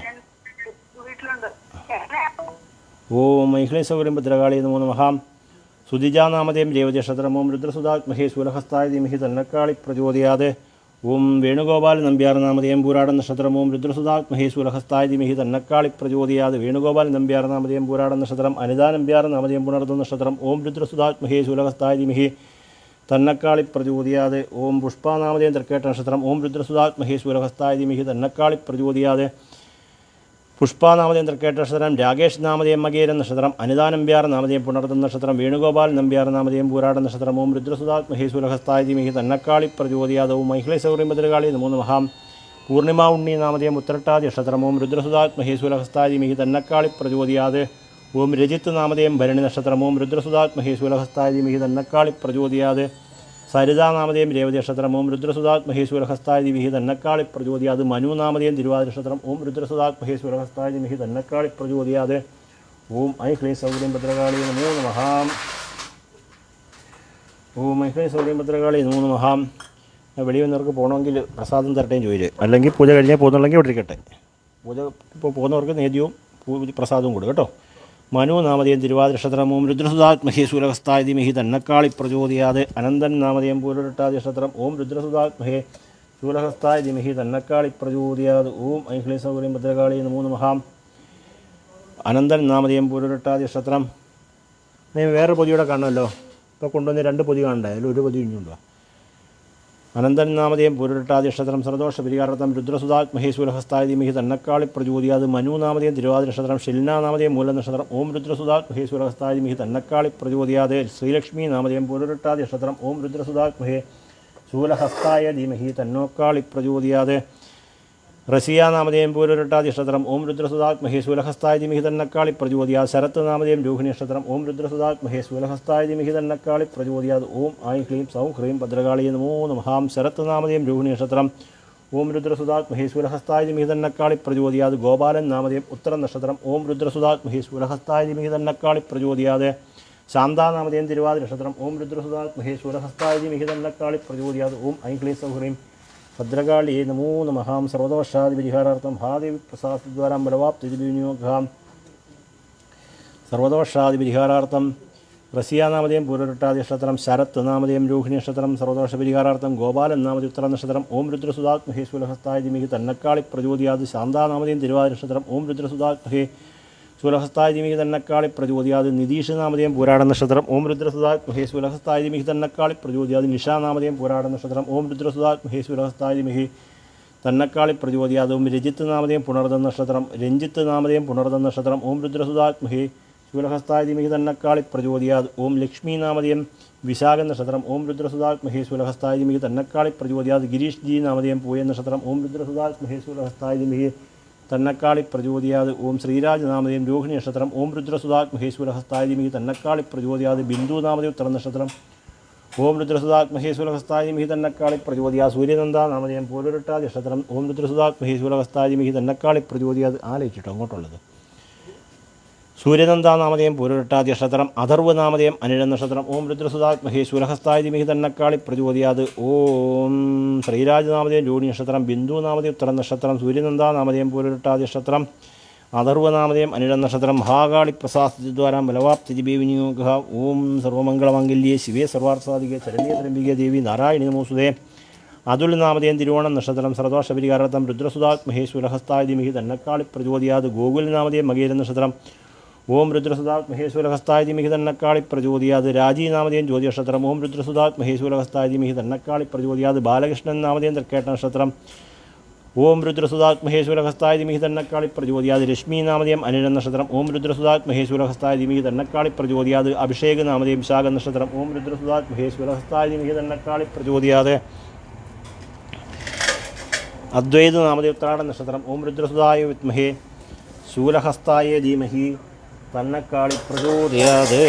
ഓം മൈഹ്ലി സൗകര്യം ഭദ്രകാളിയെ നമോ നമഃ സുധിജ നാമധേയം രേവതി നക്ഷത്രം ഓം രുദ്രസുതാത്മഹേ ശൂലഹസ്തായ ധീമഹി തന്നക്കാളി പ്രചോദയാത് ഓം വേണുഗോപാൽ നമ്പ്യാർ നാമധേയം പൂരാട നക്ഷത്രം ഓം രുദ്രസുതാത്മഹേ ശൂലഹസ്തായ ധീമഹി തന്നക്കാളി പ്രചോദയാത് വേണുഗോപാൽ നമ്പ്യാർ നാമധേയം പൂരാട നക്ഷത്രം അനിതാ നമ്പ്യാർ നാമധേയം പുണർത്തുന്ന നക്ഷത്രം ഓം രുദ്രസുതാത്മഹേ ശൂലഹസ്തായ ധീമഹി തന്നക്കാളി പ്രചോദയാത് ഓം പുഷ്പ നാമധേയം തൃക്കേട്ട നക്ഷത്രം ഓം രുദ്രസുതാത്മഹേ ശൂലഹസ്തായ ധീമഹി തന്നക്കാളി പ്രചോദയാത് പുഷ്പ നാമധേയം തൃക്കേട്ട നക്ഷത്രം രാകേഷ് നാമധേയം മകേരൻ നക്ഷത്രം അനിതാ നമ്പ്യാർ നാമധേയം പുണർത്തുന്ന നക്ഷത്രം വേണുഗോപാൽ നമ്പ്യാർ നാമധേയം പൂരാട നക്ഷത്രം ഓം രുദ്രസുതാത്മഹേ ശൂലഹസ്തായ ധീമഹി തന്നക്കാളി പ്രചോദയാത് ഓം മൈഹ്ലി സൗകര്യം ഭദ്രകാളി നമോ നമഃ പൂർണിമ ഉണ്ണി നാമധേയം ഉത്രട്ടാതി നക്ഷത്രം ഓം രുദ്രസുതാത്മഹേ ശൂലഹസ്തായ ധീമഹി തന്നക്കാളി പ്രചോദയാത് ഓം രജിത്ത് നാമധേയം ഭരണി നക്ഷത്രം ഓം രുദ്രസുതാത്മഹേ ശൂലഹസ്തായ ധീമഹി തന്നക്കാളി പ്രചോദയാത് സരിതാനാമതേയം രേവതി നക്ഷത്രം ഓം രുദ്രസുതാത്മഹേ ശൂലഹസ്തായ ദിവിഹി തന്നക്കാളി പ്രചോദയാത് മനൂനാമതേയം തിരുവാതിര നക്ഷത്രം ഓം രുദ്രസുതാത്മഹേ ശൂലഹസ്തായ ദിവിഹി തന്നക്കാളി പ്രചോദയാത് ഓം ഐ ക്ലീം സൗകര്യം ഭദ്രകാളി നമോ നമഃ. ഓം ഐ ക്ലീം സൗകര്യം ഭദ്രകാളി നമോ നമഃ. വെളിവന്നവർക്ക് പോകണമെങ്കിൽ പ്രസാദം തരട്ടേയും ചോദിച്ചു, അല്ലെങ്കിൽ പൂജ കഴിഞ്ഞാൽ പോകുന്നുണ്ടെങ്കിൽ ഇവിടെ ഇരിക്കട്ടെ. പൂജ ഇപ്പോൾ പോകുന്നവർക്ക് നേദ്യവും പ്രസാദവും കൊടുക്കും കേട്ടോ. മനു നാമതേയം തിരുവാതിര നക്ഷത്രം ഓം രുദ്രസുതാത്മഹേ ശൂലഹസ്തായ ദിവിഹി തന്നക്കാളി പ്രചോദയാത് അനന്തൻ നാമതേയം പൂരട്ടാതി നക്ഷത്രം ഓം രുദ്രസുതാത്മഹേ ശൂലഹസ്തായ ദിവിഹി തന്നക്കാളി പ്രചോദയാത് ഓം ഐ ക്ലീം സൗകര്യം ഭദ്രകാളി നമോ നമഃ. അനന്തൻ നാമതേയം പൂരട്ടാതി നക്ഷത്രം വേറെ പൊതിയോടെ കാണുമല്ലോ. ഇപ്പോൾ കൊണ്ടുവന്ന് 2 പൊതി കാണണ്ടേ, അതിൽ ഒരു പൊതി ഇഞ്ഞുണ്ടോ. അനന്തൻ നാമതേയം പൂരട്ടാതി നക്ഷത്രം സർദോഷ പരിഹാരാർത്ഥം രുദ്രസുതാത്മഹേ ശൂലഹസ്തായ ദിവിഹി തന്നക്കാളി പ്രചോദയാത് മനു നാമതേയം തിരുവാതിര നക്ഷത്രം ഷിൽനാ നാമതേയം മൂല നക്ഷത്രം ഓം രുദ്രസുതാത്മഹേ ശൂലഹസ്തായ ദിവിഹി തന്നക്കാളി പ്രചോദയാത് ശ്രീലക്ഷ്മി നാമതേയം പൂരട്ടാതി നക്ഷത്രം ഓം രുദ്രസുതാത്മഹേ ശൂലഹസ്തായ ദിവിഹി തന്നോക്കാളി പ്രചോദയാത് റസിയ നാമതേയം പൂരട്ടാതി നക്ഷത്രം ഓം രുദ്രസുതാത്മഹേ ശൂലഹസ്തായ ദിവിഹി തന്നക്കാളി പ്രചോദയാത് ശരത്ത് നാമതേയം രോഹിണി നക്ഷത്രം ഓം രുദ്രസുതാത്മഹേ ശൂലഹസ്തായ ദിവിഹി തന്നക്കാളി പ്രചോദയാത് ഓം ഐ ക്ലീം സൗം ഹ്രീം ഭദ്രകാളി നമോ നമഃ. ശരത്ത് നാമതേയം രോഹിണി നക്ഷത്രം ഓം രുദ്രസുതാത്മഹേ ശൂലഹസ്തായ ദിവിഹി തന്നക്കാളി പ്രചോദയാത് ഗോപാലൻ നാമതേയം ഉത്തര നക്ഷത്രം ഓം രുദ്രസുതാത്മഹേ ശൂലഹസ്തായ ദിവിഹി തന്നക്കാളി പ്രചോദയാത് ശാന്താനാമതേയം തിരുവാതിര നക്ഷത്രം ഓം രുദ്രസുതാത്മഹേ ശൂലഹസ്തായ ദിവിഹി തന്നക്കാളി പ്രചോദയാത് ഓം ഐ ക്ലീം സൗം ഹ്രീം ഭദ്രകാളി നമോ നമഃ. സർവദോഷാദി പരിഹാരാർത്ഥം മഹാദേവി പ്രസാദദ്വാരാം ബലവാപ്തിവിനിയോഗാം. സർവദോഷാദി പരിഹാരാർത്ഥം റസിയ നാമതേയം പൂരട്ടാതി നക്ഷത്രം ശരത്ത് നാമതേയം രോഹിണി നക്ഷത്രം സർവദോഷ പരിഹാരാർത്ഥം ഗോപാലൻ നാമതി ഉത്തര നക്ഷത്രം ഓം രുദ്രസുതാത്മഹേ ശൂലഹസ്തായ ദിവിഹി തന്നക്കാളി പ്രചോദയാത് ശാന്താനാമതേയം തിരുവാതിര നക്ഷത്രം ഓം രുദ്രസുതാത്മഹേ ശൂലഹസ്തായ ദിവിഹി തന്നക്കാളി പ്രചോദയാത് നിതീഷ് നാമതേയം പൂരാട നക്ഷത്രം ഓം രുദ്രസുതാത്മഹേ ശൂലഹസ്തായ ദിവിഹി തന്നക്കാളി പ്രചോദയാത് നിഷാ നാമതേയം പൂരാട നക്ഷത്രം ഓം രുദ്രസുതാത്മഹേ ശൂലഹസ്തായ ദിവിഹി തന്നക്കാളി പ്രചോദയാത് ഓം രജിത്ത് നാമതേയം പുണർദം നക്ഷത്രം രഞ്ജിത്ത് നാമതേയം പുണർദം നക്ഷത്രം ഓം രുദ്രസുതാത്മഹേ ശൂലഹസ്തായ ദിവിഹി തന്നക്കാളി പ്രചോദയാത് ഓം ലക്ഷ്മി നാമതേയം വിശാഖ നക്ഷത്രം ഓം രുദ്രസുതാത്മഹേ ശൂലഹസ്തായ ദിവിഹി തന്നക്കാളി പ്രചോദയാത് ഗിരീഷ് ജി നാമതേയം പൂയ നക്ഷത്രം ഓം രുദ്രസുതാത്മഹേ ശൂലഹസ്തായ ദിവിഹി തന്നക്കാളി പ്രചോദയാത് ഓം ശ്രീരാജ് നാമതേയം രോഹിണി നക്ഷത്രം ഓം രുദ്രസുതാത്മഹേ ശൂലഹസ്തായ ദിവിഹി തന്നക്കാളി പ്രചോദയാത് ബിന്ദു നാമതേയം ഉത്തര നക്ഷത്രം ഓം രുദ്രസുതാത്മഹേ ശൂലഹസ്തായ ദിവിഹി തന്നക്കാളി പ്രചോദയാത് സൂര്യനന്ദ നാമതേയം പൂരട്ടാതി നക്ഷത്രം ഓം രുദ്രസുതാത്മഹേ ശൂലഹസ്തായ ദിവിഹി തന്നക്കാളി പ്രചോദയാത് ആലോചിച്ചിട്ടോ അങ്ങോട്ടുള്ളത്. സൂര്യനന്ദ നാമതേയം പൂരട്ടാതി നക്ഷത്രം അഥർവ നാമതേയം അനിഴ നക്ഷത്രം ഓം രുദ്രസുതാത്മഹേ ശൂലഹസ്തായ ദിവിഹി തന്നക്കാളി പ്രചോദയാത് ഓം ശ്രീരാജ് നാമതേയം രോഹിണി നക്ഷത്രം ബിന്ദു നാമതേയം ഉത്തര നക്ഷത്രം സൂര്യനന്ദ നാമതേയം പൂരട്ടാതി നക്ഷത്രം അഥർവ നാമതേയം അനിഴ നക്ഷത്രം മഹാകാളി പ്രസാദദ്വാരാം ബലവാപ്തി വിനിയോഗ. ഓം സർവമംഗളമംഗല്യേ ശിവേ സർവാർത്ഥാധികേ ശരണ്യേ ത്രംബികേ ദേവി നാരായണി നമോസ്തുതേ. അതുൽ നാമതേയം തിരുവോണം നക്ഷത്രം സർദോഷ പരിഹാരാർത്ഥം രുദ്രസുതാത്മഹേ ശൂലഹസ്തായ ദിവിഹി തന്നക്കാളി പ്രചോദയാത് ഗോകുൽ നാമതേയം മകേര നക്ഷത്രം ഓം രുദ്രസുതാത്മഹേ ശൂലഹസ്തായ ദിവിഹി തന്നക്കാളി പ്രചോദയാത് രാജീ നാമതേയം ജ്യോതി നക്ഷത്രം ഓം രുദ്രസുതാത്മഹേ ശൂലഹസ്തായ ദിവിഹി തന്നക്കാളി പ്രചോദയാത് ബാലകൃഷ്ണൻ നാമതേയം തൃക്കേട്ട നക്ഷത്രം ഓം രുദ്രസുതാത്മഹേ ശൂലഹസ്തായ ദിവിഹി തന്നക്കാളി പ്രചോദയാത് രശ്മി നാമതേയം അനിഴ നക്ഷത്രം ഓം രുദ്രസുതാത്മഹേ ശൂലഹസ്തായ ദിവിഹി തന്നക്കാളി പ്രചോദയാത് അഭിഷേക് നാമതേയം വിശാഖ നക്ഷത്രം ഓം രുദ്രസുതാത്മഹേ ശൂലഹസ്തായ ദിവിഹി തന്നക്കാളി പ്രചോദയാത് അദ്വൈത നാമതേയം ഉത്രാട നക്ഷത്രം ഓം രുദ്രസുതായ വിദ്മഹേ ശൂലഹസ്തായ ധീമഹി തന്നക്കാളി പ്രചോദയാത്.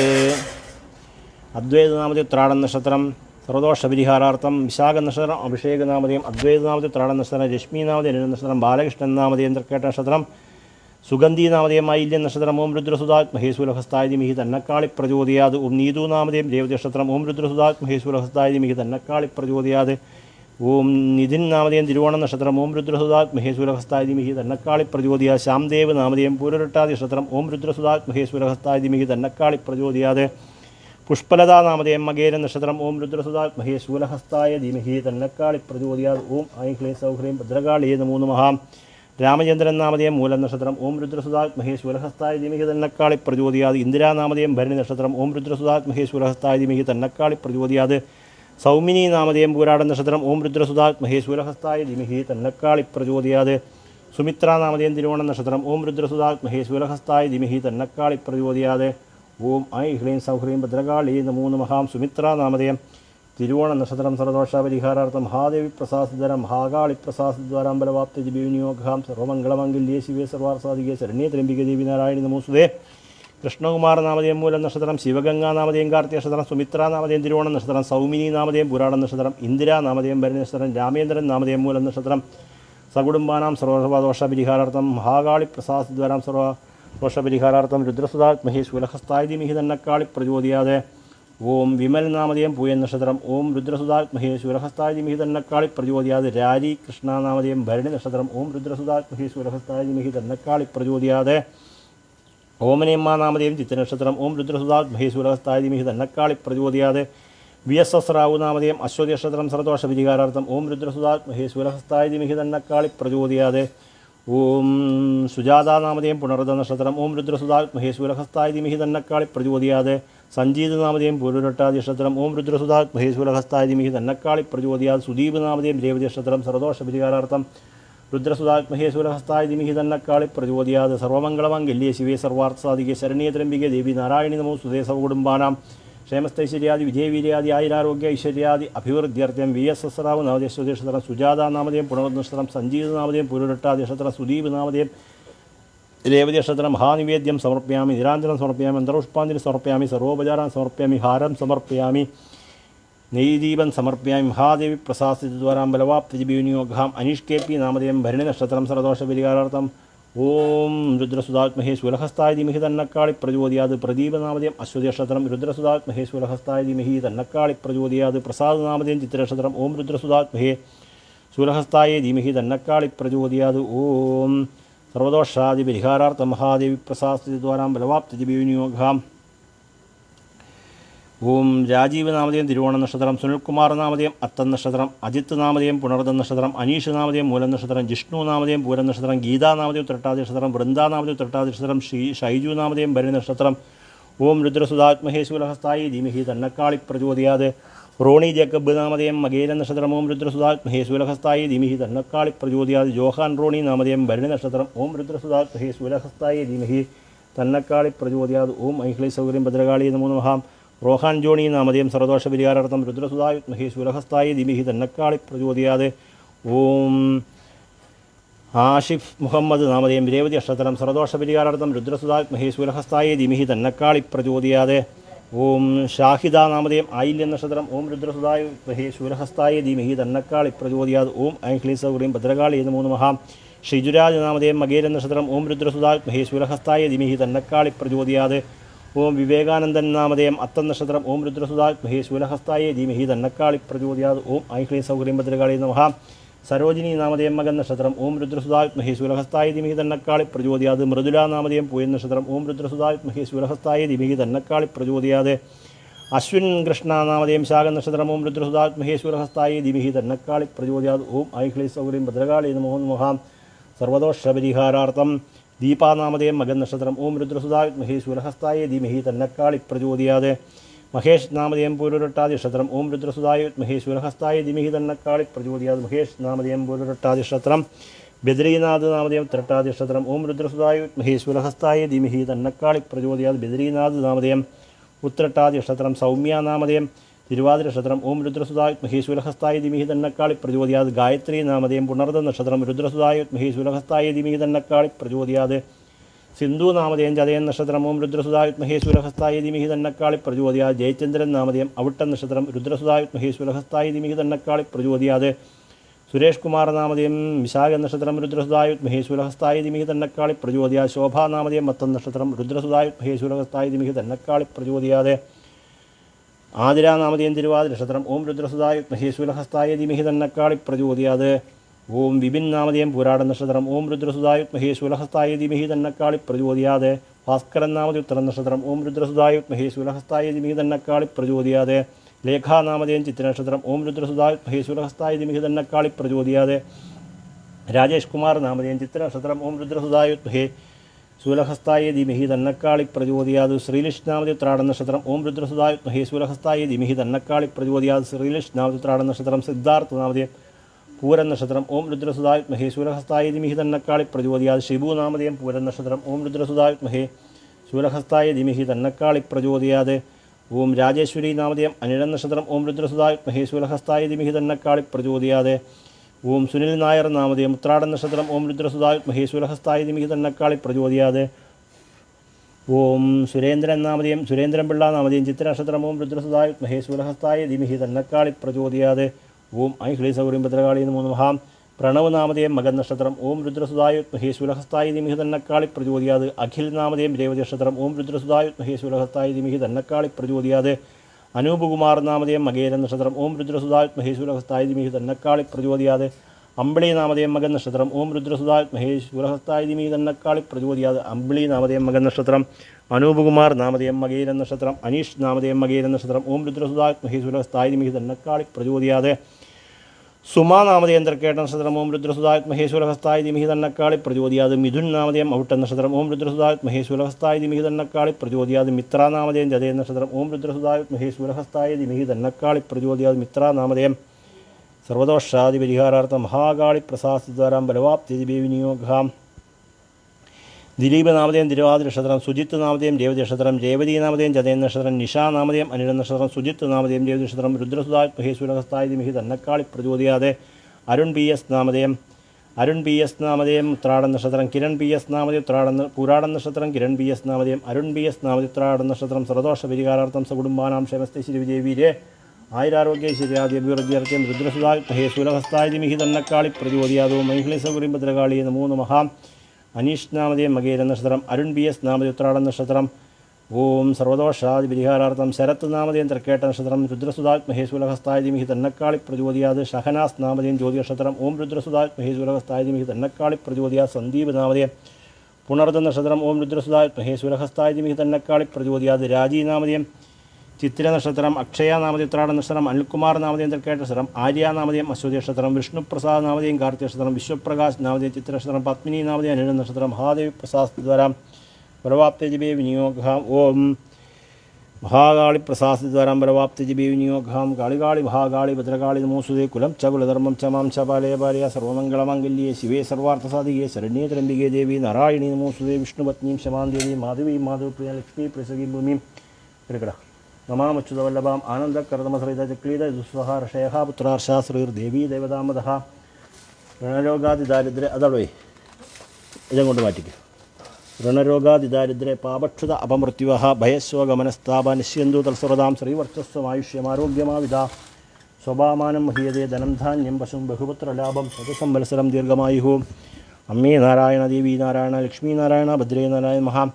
അദ്വൈത നാമതേയം ഉത്രാട നക്ഷത്രം സർവദോഷ പരിഹാരാർത്ഥം വിശാഖ നക്ഷത്രം അഭിഷേക നാമതേയം അദ്വൈത നാമതേയം ഉത്രാട നക്ഷത്രം രശ്മി നാമതേയം അനിഴ നക്ഷത്രം ബാലകൃഷ്ണൻ നാമതേയം തൃക്കേട്ട നക്ഷത്രം സുഗന്ധി നാമതേയം ആയില്യം നക്ഷത്രം ഓം രുദ്രസുതാത്മഹേ ശൂലഹസ്തായ ദിവിഹി തന്നക്കാളി പ്രചോദയാത് ഓം നീതു നാമതേയം രേവതി നക്ഷത്രം ഓം രുദ്രസുതാത്മഹേ ശൂലഹസ്തായ ദിവിഹി തന്നക്കാളി പ്രചോദയാത് ഓം നിതിൻ നാമതേയം തിരുവോണം നക്ഷത്രം ഓം രുദ്രസുതാത്മഹേ ശൂലഹസ്തായ ദിവിഹി തന്നക്കാളി പ്രചോദയാത് ശ്യാംദേവ് നാമതേയം പൂരട്ടാതി നക്ഷത്രം ഓം രുദ്രസുതാത്മഹേ ശൂലഹസ്തായ ദിവിഹി തന്നക്കാളി പ്രചോദയാത് പുഷ്പലതാ നാമതേയം മകേര നക്ഷത്രം ഓം രുദ്രസുതാത്മഹേ ശൂലഹസ്തായ ദിവിഹി തന്നക്കാളി പ്രചോദയാത് ഓം ഐ ക്ലീം സൗ ഹ്രീം ഭദ്രകാളി നമോ നമഃ. രാമചന്ദ്രൻ നാമതേയം മൂല നക്ഷത്രം ഓം രുദ്രസുതാത്മഹേ ശൂലഹസ്തായ ദിവിഹി തന്നക്കാളി പ്രചോദയാത് ഇന്ദിരാ നാമതേയം ഭരണി നക്ഷത്രം ഓം രുദ്രസുതാത്മഹേ ശൂലഹസ്തായ ദിവിഹി തന്നക്കാളി പ്രചോദയാത് സൗമിനി നാമതേയം പൂരാട നക്ഷത്രം ഓം രുദ്രസുതാത്മഹേ ശൂലഹസ്തായ ദിവിഹി തന്നക്കാളി പ്രചോദയാത് സുമിത്ര നാമതേയം തിരുവോണം നക്ഷത്രം ഓം രുദ്രസുതാത്മഹേ ശൂലഹസ്തായ ദിവിഹി തന്നക്കാളി പ്രചോദയാത് ഓം ഐ ഹ്രീം സൗ ഹ്രീം ഭദ്രകാളി നമോ നമഃ. സുമിത്ര നാമതേയം തിരുവോണ നക്ഷത്രം സർവദോഷ പരിഹാരാർത്ഥം മഹാദേവി പ്രസാദധരം മഹാകാളി പ്രസാദദ്വാരാം ബലവാപ്തി വിനിയോഗാം. സർവമംഗളമംഗല്യേ ശിവേ സർവാർത്ഥാധികേ ശരണ്യേ ത്രംബികേ ദേവി നാരായണി നമോസ്തുതേ. കൃഷ്ണകുമാർ നാമധേയം മൂലം നക്ഷത്രം, ശിവഗംഗാ നാമധേയം കാർത്തിക നക്ഷത്രം, സുമിത്ര നാമധേയം തിരുവോണം നക്ഷത്രം, സൗമിനി നാമധേയം പുരാടം നക്ഷത്രം, ഇന്ദിര നാമധേയം ഭരണി നക്ഷത്രം, രാമേന്ദ്രൻ നാമധേയം മൂലം നക്ഷത്രം, സകുടുംബാനാം സർവദോഷപരിഹാരാർത്ഥം, മഹാകാളി പ്രസാദദ്വാരാം സർവദോഷപരിഹാരാർത്ഥം, രുദ്രസുതാത്മഹേ ശൂലഹസ്തായ ധീമഹി തന്നക്കാളി പ്രചോദയാതെ. ഓം വിമൽ നാമധേയം പൂയൻ നക്ഷത്രം, ഓം രുദ്രസുതാത്മഹേ ശൂലഹസ്തായ ധീമഹി തന്നക്കാളി പ്രചോദയാതെ. രാരി കൃഷ്ണ നാമധേയം ഭരണി നക്ഷത്രം, ഓം രുദ്രസുതാത്മഹേ ശൂലഹസ്തായ ധീമഹി തന്നക്കാളി പ്രചോദയാതെ. ഓമനേമ്മ നാമധേയം ചിത്തനക്ഷത്രം, ഓം രുദ്രസുതാത്മഹേ ശൂലഹസ്തായ ധീമഹി തന്നക്കാളി പ്രചോദയാതെ. വി എസ് എസ് റാവു നാമധേയം അശ്വതി നക്ഷത്രം, സർവദോഷപരിഹാരാർത്ഥം, ഓം രുദ്രസുതാത്മഹേ ശൂലഹസ്തായ ധീമഹി തന്നക്കാളി പ്രചോദയാതെ. ഓം സുജാത നാമധേയം പുണർദ നക്ഷത്രം, ഓം രുദ്രസുതാത്മഹേ ശൂലഹസ്തായ ധീമഹി തന്നക്കാളി പ്രചോദയാതെ. സഞ്ജീത് നാമധേയം പൂരുരട്ടാതി നക്ഷത്രം, ഓം രുദ്രസുതാത്മഹേ ശൂലഹസ്തായ ധീമഹി തന്നക്കാളി പ്രചോദയാതെ. സുദീപ് നാമധേയം രേവതി നക്ഷത്രം, സർവദോഷപരിഹാരാർത്ഥം, രുദ്രസുതാത്മഹേ ശൂലഹസ്തായ ധീമഹി തന്നക്കാളി പ്രചോദയാതെ. സർവമംഗളമംഗല്യേ ശിവേ സർവാർത്ഥസാധികേ ശരണ്യേ ത്രംബികേ ദേവി നാരായണി നമോസ്തുതേ. സർവകുടുംബാനാം ക്ഷേമസ്ഥൈശ്വര്യാദി വിജയവീര്യാദി ആയുരാരോഗ്യ ഐശ്വര്യാദി അഭിവൃദ്ധ്യർത്ഥ്യം. വി എസ് എസ് റാവു നാമധേയം അശ്വതി നക്ഷത്രം, സുജാത നാമധേയം പുണർദ നക്ഷത്രം, സഞ്ജീത് നാമധേയം പൂരുരട്ടാതി നക്ഷത്രം, സുദീപ് നാമധേയം രേവതി നക്ഷത്രം. മഹാനിവേദ്യം സമർപ്പയാമി, നിരാഞ്ജനം സമർപ്പയാമി, അന്തർപുഷ്പാഞ്ജലി സമർപ്പയാമി, സർവോപചാരം സമർപ്പയാമി, ഹാരം സമർപ്പയാമി, നെയ്ദീപം സമർപ്പയാമി. മഹാദേവി പ്രസാദിദ്വാരാം ബലവാപ്തിജീവിനിയോഗാം. അനീഷ് കെ പി നാമധേയം ഭരണി നക്ഷത്രം, സർവദോഷപരിഹാരാർത്ഥം, ഓം രുദ്രസുതാത്മഹേ ശൂലഹസ്തായ ധീമഹി തന്നക്കാളി പ്രചോദയാത്. പ്രദീപ നാമധേയം അശ്വതി നക്ഷത്രം, രുദ്രസുതാത്മഹേ ശൂലഹസ്തായ ധീമഹി തന്നക്കാളി പ്രചോദയാത്. പ്രസാദ് നാമധേയം ചിത്രനക്ഷത്രം, ഓം രുദ്രസുതാത്മഹേ ശൂലഹസ്തായ ധീമഹി തന്നക്കാളി പ്രചോദയാത്. ഓം സർവദോഷാദി പരിഹാരാർത്ഥം മഹാദേവി പ്രസാദിദ്വാരാം ബലവാപ്തിജീവിനിയോഗാം. ഓം രാജീവ് നാമധേയം തിരുവോണം നക്ഷത്രം, സുനിൽകുമാർ നാമധേയം അത്തം നക്ഷത്രം, അജിത്ത് നാമധേയം പുണർദം നക്ഷത്രം, അനീഷ് നാമധേയം മൂലം നക്ഷത്രം, ജിഷ്ണു നാമധേയം പൂരം നക്ഷത്രം, ഗീതാ നാമധേയം തൃട്ടാതി നക്ഷത്രം, വൃന്ദ നാമധേയം തൃട്ടാതി നക്ഷത്രം, ഷൈജു നാമധേയം ഭരണി നക്ഷത്രം, ഓം രുദ്രസുതാത്മഹേ ശൂലഹസ്തായ ധീമഹി തന്നക്കാളി പ്രചോദയാത്. റോണി ജേക്കബ് നാമധേയം മകേര നക്ഷത്രം, ഓം രുദ്രസുതാത്മഹേ ശൂലഹസ്തായ ധീമഹി തന്നക്കാളി പ്രചോദയാത്. ജോഹാൻ റോണി നാമധേയം ഭരണി നക്ഷത്രം, ഓം രുദ്രസുതാത്മഹേ ശൂലഹസ്തായ ധീമഹി തന്നക്കാളി പ്രചോദയാത്. ഓം ഐഹ്ലൈ സൗകര്യം ഭദ്രകാളി നമോ നമഃ. റോഹാൻ ജോണി നാമധേയം സർവദോഷപരിഹാരാർത്ഥം, രുദ്രസുതാത്മഹേ ശൂലഹസ്തായ ധീമഹി തന്നക്കാളി പ്രചോദയാത്. ഓം ആഷിഫ് മുഹമ്മദ് നാമധേയം രേവതി നക്ഷത്രം, സർവദോഷപരിഹാരാർത്ഥം, രുദ്രസുതാത്മഹേ ശൂലഹസ്തായ ധീമഹി തന്നക്കാളി പ്രചോദയാത്. ഓം ഷാഹിദ നാമധേയം ആയില്യം നക്ഷത്രം, ഓം രുദ്രസുതാത്മഹേ ശൂലഹസ്തായ ധീമഹി തന്നക്കാളി പ്രചോദയാത്. ഓം ഐഹ്ലീ സൗകര്യം ഭദ്രകാളി നമോ നമഃ. ഷിജുരാജ് നാമധേയം മകേര നക്ഷത്രം, ഓം രുദ്രസുതാത്മഹേ ശൂലഹസ്തായ ധീമഹി തന്നക്കാളി പ്രചോദയാത്. ഓം വിവേകാനന്ദൻ നാമധേയം അത്തം നക്ഷത്രം, ഓം രുദ്രസുതാത്മഹേ ശൂലഹസ്തായ ധീമഹി തന്നക്കാളി പ്രചോദയാത്. ഓം ഐഹ്ലീ സൗകര്യം ഭദ്രകാളി നമഃ. സരോജിനി നാമധേയം മകൻ നക്ഷത്രം, ഓം രുദ്രസുതാത്മഹേ ശൂലഹസ്തായ ധീമഹി തന്നക്കാളി പ്രചോദയാത്. മൃദുല നാമധേയം പൂയൻ നക്ഷത്രം, ഓം രുദ്രസുതാത്മഹേ ശൂലഹസ്തായ ധീമഹി തന്നക്കാളി പ്രചോദയാത്. അശ്വിൻ കൃഷ്ണ നാമധേയം ശാഖ നക്ഷത്രം, ഓം രുദ്രസുതാത്മഹേ ശൂലഹസ്തായ ധീമഹി തന്നക്കാളി പ്രചോദയാത്. ഓം ഐഹ്ലീ സൗകര്യം ഭദ്രകാളി നമോ നമഃ. സർവദോഷപരിഹാരാർത്ഥം ദീപാനാമധേയം മകൻ നക്ഷത്രം, ഓം രുദ്രസുതാത്മഹേ ശൂലഹസ്തായ ധീമഹി തന്നക്കാളി പ്രചോദയാത്. മഹേഷ് നാമധേയം പൂരുരട്ടാതി നക്ഷത്രം, ഓം രുദ്രസുതാത്മഹേ ശൂലഹസ്തായ ധീമഹി തന്നക്കാളി പ്രചോദയാത്. മഹേഷ് നാമധേയം പൂരുരട്ടാതി നക്ഷത്രം. ബദ്രീനാഥ് നാമധേയം തൃട്ടാതി നക്ഷത്രം, ഓം രുദ്രസുതാത്മഹേ ശൂലഹസ്തായ ധീമഹി തന്നക്കാളി പ്രചോദയാത്. ബദ്രീനാഥ് നാമധേയം ഉത്രട്ടാതി നക്ഷത്രം. സൗമ്യ നാമധേയം തിരുവാതിര നക്ഷത്രം, ഓം രുദ്രസുതാത്മഹേ ശൂലഹസ്തായ ധീമഹി തന്നക്കാളി പ്രചോദയാത്. ഗായത്രി നാമധേയം പുണർദ നക്ഷത്രം, രുദ്രസുതാത്മഹേ ശൂലഹസ്തായ ധീമഹി തന്നക്കാളി പ്രചോദയാത്. സിന്ധു നാമധേയം ചതയൻ നക്ഷത്രം, ഓം രുദ്രസുതാത്മഹേ ശൂലഹസ്തായ ധീമഹി തന്നക്കാളി പ്രചോദയാത്. ജയചന്ദ്രൻ നാമധേയം അവിട്ടം നക്ഷത്രം, രുദ്രസുതാത്മഹേ ശൂലഹസ്തായ ധീമഹി തന്നക്കാളി പ്രചോദയാത്. സുരേഷ് കുമാർ നാമധേയം വിശാഖ നക്ഷത്രം, രുദ്രസുതാത്മഹേ ശൂലഹസ്തായ ധീമഹി തന്നക്കാളി പ്രചോദയാത്. ശോഭ നാമധേയം മത്തം നക്ഷത്രം, രുദ്രസുതാത്മഹേ ശൂലഹസ്തായ ധീമഹി തന്നക്കാളി പ്രചോദയാത്. ആതിര നാമധേയം തിരുവാതിര നക്ഷത്രം, ഓം രുദ്രസുതാത്മഹേ ശൂലഹസ്തായ ധീമഹി തന്നക്കാളി പ്രചോദയാത്. ഓം വിപിൻ നാമധേയം പൂരാട നക്ഷത്രം, ഓം രുദ്രസുതാത്മഹേ ശൂലഹസ്തായ ധീമഹി തന്നക്കാളി പ്രചോദയാത്. ഭാസ്കരൻ നാമധേയം ഉത്തരം നക്ഷത്രം, ഓം രുദ്രസുതാത്മഹേ ശൂലഹസ്തായ ധീമഹി തന്നക്കാളി പ്രചോദയാത്. ലേഖാ നാമധേയം ചിത്രനക്ഷത്രം, ഓം രുദ്രസുതാത്മഹേ ശൂലഹസ്തായ ധീമഹി തന്നക്കാളി പ്രചോദയാത്. രാജേഷ് കുമാർ നാമധേയം ചിത്രനക്ഷത്രം, ഓം രുദ്രസുതാത്മഹേ ശൂലഹസ്തായ ധീമഹി തന്നക്കാളി പ്രചോദയാത്. ശ്രീലിഷ് നാമധേയം ഉത്രാടം നക്ഷത്രം, ഓം രുദ്രസുതാത്മഹേ ശൂലഹസ്തായ ധീമഹി തന്നക്കാളി പ്രചോദയാത്. ശ്രീലിഷ് നാമധേയം ഉത്രാടം നക്ഷത്രം. സിദ്ധാർത്ഥ് നാമധേയം പൂരൻ നക്ഷത്രം, ഓം രുദ്രസുതാത്മഹേ ശൂലഹസ്തായ ധീമഹി തന്നക്കാളി പ്രചോദയാത്. ഷിബു നാമധേയം പൂരൻ നക്ഷത്രം, ഓം രുദ്രസുതാത്മഹേ ശൂലഹസ്തായ ധീമഹി തന്നക്കാളി പ്രചോദയാത്. ഓം രാജേശ്വരി നാമധേയം അനിഴം നക്ഷത്രം, ഓം രുദ്രസുതാത്മഹേ ശൂലഹസ്തായ ധീമഹി തന്നക്കാളി പ്രചോദയാത്. ഓം സുനിൽ നായർ നാമധേയം ഉത്രാടൻ നക്ഷത്രം, ഓം രുദ്രസുതാത്മഹേ ശൂലഹസ്തായ ധീമഹി തന്നക്കാളി പ്രചോദയാത്. ഓം സുരേന്ദ്രൻ നാമധേയം സുരേന്ദ്രൻ പിള്ള നാമധേയം ചിത്രനക്ഷത്രം ഓം രുദ്രസുതായ വിദ്മഹേ ശൂലഹസ്തായ ധീമഹി തന്നക്കാളി പ്രചോദയാത് ഓം ഐ ഹ്ലീ സൗര്യം ഭദ്രകാളി നമോ നമഃ പ്രണവ് നാമധേയം മകൻ നക്ഷത്രം ഓം രുദ്രസുതായ വിദ്മഹേ ശൂലഹസ്തായ ധീമഹി തന്നക്കാളി പ്രചോദയാത് അഖിൽ നാമധേയം രേവതി നക്ഷത്രം ഓം രുദ്രസുതായ വിദ്മഹേ ശൂലഹസ്തായ ധീമഹി തന്നക്കാളി പ്രചോദയാത് അനൂപ് കുമാർ നാമധേയം മകേരൻ നക്ഷത്രം ഓം രുദ്രസുതായ വിദ്മഹേ ശൂലഹസ്തായ ധീമഹി തന്നക്കാളി പ്രചോദയാത് അമ്പിളി നാമധേയം മകൻ നക്ഷത്രം ഓം രുദ്രസുതായ വിദ്മഹേ ശൂലഹസ്തായ ധീമഹി തന്നക്കാളി പ്രചോദയാത് അമ്പിളി നാമധേയം മകൻ നക്ഷത്രം അനൂപ് കുമാർ നാമധേയം മകേരൻ നക്ഷത്രം അനീഷ് നാമധേയം മകേരൻ നക്ഷത്രം ഓം രുദ്രസുതായ വിദ്മഹേ ശൂലഹസ്തായ ധീമഹി തന്നക്കാളി പ്രചോദയാത് സുമാ നാമധേയം തൃക്കേട്ട നക്ഷത്രം ഓം രുദ്രസുതായ വിദ്മഹേ ശൂലഹസ്തായ ധീമഹി തന്നക്കാളി പ്രചോദയാത് മിഥുൻ നാമധേയം ഔട്ട നക്ഷത്രം ഓം രുദ്രസുതായ വിദ്മഹേ ശൂലഹസ്തായ ധീമഹി തന്നക്കാളി പ്രചോദയാത് മിത്ര നാമധേയം ജതേ നക്ഷത്രം ഓം രുദ്രസുതായ വിദ്മഹേ ശൂലഹസ്തായ ധീമഹി തന്നക്കാളി പ്രചോദയാത് മിത്ര നാമധേയം സർവദോഷാദി പരിഹാരാർത്ഥം മഹാകാളി പ്രസാദിദ്വാരാം ബലവാപ്തി വിനിയോഗാം ദിലീപ് നാമധേയം തിരുവാതിര നക്ഷത്രം സുജിത്ത് നാമധേയം രേവതി നക്ഷത്രം രേവതി നാമധേയം ജതേൻ നക്ഷത്രം നിഷ നാമധേയം അനില നക്ഷത്രം സുജിത്ത് നാമധേയം രേവതി നക്ഷത്രം രുദ്രസുതായ വിദ്മഹേ ശൂലഹസ്തായ ധീമഹി തന്നക്കാളി പ്രചോദയാതെ അരുൺ പി എസ് നാമധേയം ഉത്രാടൻ നക്ഷത്രം കിരൺ പി എസ് നാമധേയം പൂരാടൻ നക്ഷത്രം കിരൺ പി എസ് നാമധേയം അരുൺ പി എസ് നാമധേയം ഉത്രാടൻ നക്ഷത്രം സർവദോഷ പരിഹാരാർത്ഥം സകുടുംബാനാം ക്ഷേമസ്ഥ ശ്രീവിജയവീരെ ആയുരാരോഗ്യ ശരിയാദി അഭിവൃദ്ധിയർത്ഥം രുദ്രസുതായ വിദ്മഹേ ശൂലഹസ്തായ ധീമഹി തന്നക്കാളി പ്രചോദയാതോ മൈഹ്ലി സൗകര്യം ഭദ്രകാളി നമോ നമഃ അനീഷ് നാമധേയം മകേരൻ നക്ഷത്രം അരുൺ പി എസ് നാമധേയം ഉത്രാടൻ നക്ഷത്രം ഓം സർവദോഷാദി പരിഹാരാർത്ഥം ശരത്ത് നാമധേയം തൃക്കേട്ട നക്ഷത്രം രുദ്രസുതായ വിദ്മഹേ ശൂലഹസ്തായ ധീമഹി തന്നക്കാളി പ്രചോദയാത് ഷഹനാസ് നാമധേയം ജ്യോതി നക്ഷത്രം ഓം രുദ്രസുതായ വിദ്മഹേ ശൂലഹസ്തായ ധീമഹി തന്നക്കാളി പ്രചോദയാത് സന്ദീപ് നാമധേയം പുണർദ നക്ഷത്രം ഓം രുദ്രസുതായ വിദ്മഹേ ശൂലഹസ്തായ ധീമഹി തന്നക്കാളി പ്രചോദയാത് രാജി നാമധേയം ചിത്ര നക്ഷത്രം അക്ഷയ നാമധേയം ഉത്രാട നക്ഷത്രം അനിൽകുമാർ നാമധേയം തൃക്കേട്ട നക്ഷത്രം ആര്യ നാമധേയം അശ്വതി നക്ഷത്രം വിഷ്ണുപ്രസാദ് നാമധേയം കാർത്തിക നക്ഷത്രം വിശ്വപ്രകാശ് നാമധേയം ചിത്ര നക്ഷത്രം പത്മിനി നാമധേയം അനിഴ നക്ഷത്രം മഹാദേവി പ്രസാദ്വാരാം ബലവാപ്തിജിബേ വിനിയോഗാം ഓം മഹാകാളി പ്രസാദ്വാരാം ബലവാപ്തിജിബേ വിനിയോഗാം കാളികാളി മഹാകാളി ഭദ്രകാളി നമോസുതേ കുലം ച കുലധർമ്മം ച മാം ച പാലയ പാലയ സർവമംഗളമംഗല്യേ ശിവേ സർവാർത്ഥസാധികേ ശരണ്യേ ത്രംബികേ ദേവി നാരായണീ നമോസുതേ വിഷ്ണുപത്നീം ശമാദേവി മാധവീം മാധവപ്രിയ ലക്ഷ്മീ പ്രസകീം ഭൂമിയും എടുക്കട നമാമച്യുതവല്ലഭാം ആനന്ദകർദമസൃത ചക്ലീത ദുസ്വഹാർഷയ പുത്രാർഷാശ്രീർദേവീ ദേവതാമതഃ ഋണരോഗാദിദാരിദ്ര്യ അതവിടെ ഇതും കൊണ്ട് മാറ്റിക്കും ഋണരോഗാദിദാരിദ്ര്യ പാപക്ഷുത അപമൃത്യുവ ഭയശോകമനസ്താപ നിശ്യന്തു തത്സൃതാം ശ്രീവർച്ചസ്വമായുഷ്യമാരോഗ്യമാവിധ സ്വഭാമാനം മഹീയതേ ധനം ധാന്യം പശും ബഹുപുത്രലാഭം ശതസംവത്സരം ദീർഘമായുഃ അമ്മേ നാരായണ ദേവി നാരായണ ലക്ഷ്മീ നാരായണ ഭദ്രേ നാരായണ മഹാ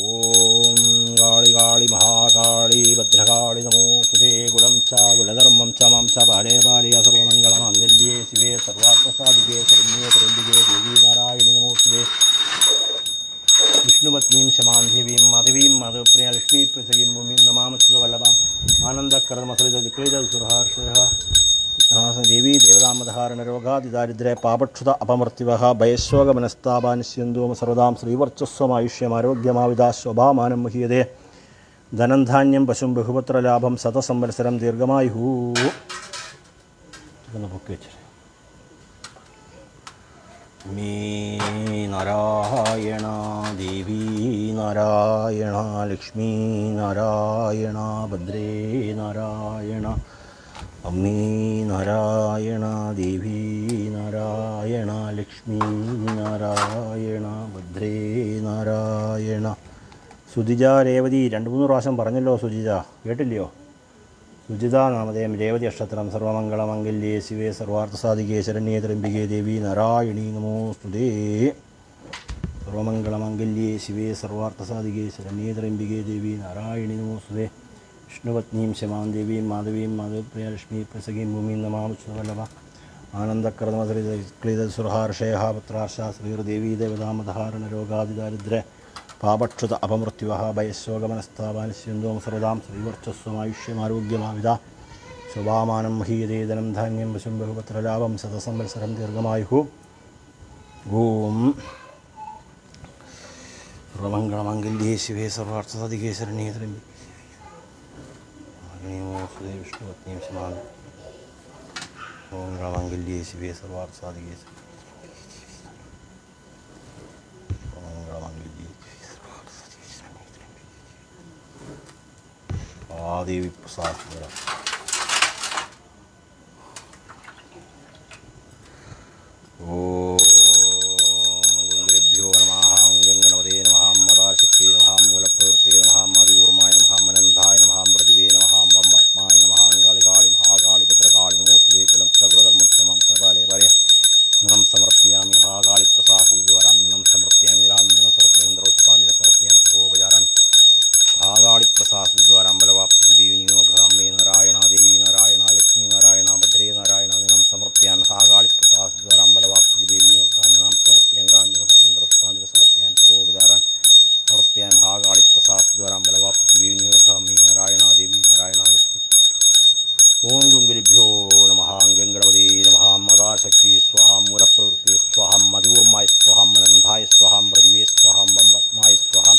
ഓം കാളി കാളി മഹാകാളി ഭദ്രകാളി നമോസ്തുതേ കുലം ച കുലധർമ്മം ച മാം ച പാലയ പാലയ സർവമംഗളമംഗല്യേ ശിവേ സർവാർത്ഥസാധികേ ശരണ്യേ ത്രയംബികേ ദേവീ നാരായണി നമോസ്തുതേ വിഷ്ണുപത്നീം ശമാദേവീം മാധവീം മാധവപ്രിയ ലക്ഷ്മീ പ്രസകീം ഭൂമിം നമാമച്യുതവല്ലഭാം ആനന്ദകർദമസൃത ചക്ലീത സുരഹർഷയ ദേവീ ദേവതാമധാരണരോഗാദിദാരിദ്ര്യ പാപക്ഷുത അപമൃത്യുവ ഭയശോകമനസ്താപാനിശ്യന്തോമ സർവതാം ശ്രീവർച്ചസ്വമായുഷ്യമാരോഗ്യമാവിധ സ്വഭാമാനം മഹീയതേ ധനം ധാന്യം പശും ബഹുപുത്രലാഭം ശതസംവത്സരം ദീർഘമായുഃ പൊക്കി വെച്ചേ മേ നാരായണ ദേവീ നാരായണ ലക്ഷ്മീ നാരായണ ഭദ്രേ നാരായണ അമ്മേ നാരായണ ദേവീ നാരായണ ലക്ഷ്മീ നാരായണ ഭദ്രേ നാരായണ സുജിത രേവതി 2-3 പ്രാവശ്യം പറഞ്ഞല്ലോ സുജിത കേട്ടില്ലയോ സുജിത നാമധേയം രേവതി നക്ഷത്രം സർവമംഗളമംഗല്യേ ശിവേ സർവാർത്ഥസാധികേ ശരണ്യേ ത്രയംബികേ ദേവി നാരായണീ നമോസ്തുതേ സർവമംഗളമംഗല്യേ ശിവേ സർവാർത്ഥസാധികേ ശരണ്യേ ത്രയംബികേ ദേവി നാരായണീ നമോസ്തുതേ വിഷ്ണുപത്നീം ശമാം ദേവീം മാധവീം മാധവപ്രിയ ലക്ഷ്മീ പ്രസകീം ഭൂമിം നമാമച്യുതവല്ലഭ ആനന്ദകർദമസൃത സുരഹർഷയ പുത്രാർഷാശ്രീർദേവീ ദേവതാമധാരണരോഗാദിദാരിദ്ര്യ പാപക്ഷുത അപമൃത്യുവ ഭയശോകമനസ്താപാനിശ്യന്തോം സർവതാം ശ്രീവർച്ചസ്വമായുഷ്യമാരോഗ്യമാവിധ സ്വഭാമാനം മഹീയതേ ധനം ധാന്യം പശും ബഹുപത്രലാഭം ശതസംവത്സരം ദീർഘമായുഃ ഓം സർവമംഗളമംഗല്യേ ശിവേ സർവാർത്ഥസാധികേ ശരണ്യേ ത്രയംബികേ നമോസ്തുതേ വിഷ്ണുപത്നീം ശമാം മംഗളമംഗല്യേ ശിവേ സർവാർത്ഥസാധികേ ദേവി പ്രസാദ് ഓം ഗുരുഭ്യോ നമഃ ഗംഗണപതേ നമഃ മൂലപ്രവൃത്തി സ്വഹാം മൂലപ്രവൃത്തി സ്വഹാം മതികൂർമായ സ്വഹാം അനന്തായ സ്വഹാം പ്രതിവേ സ്വഹാം വമ്പത്മായ സ്വഹാം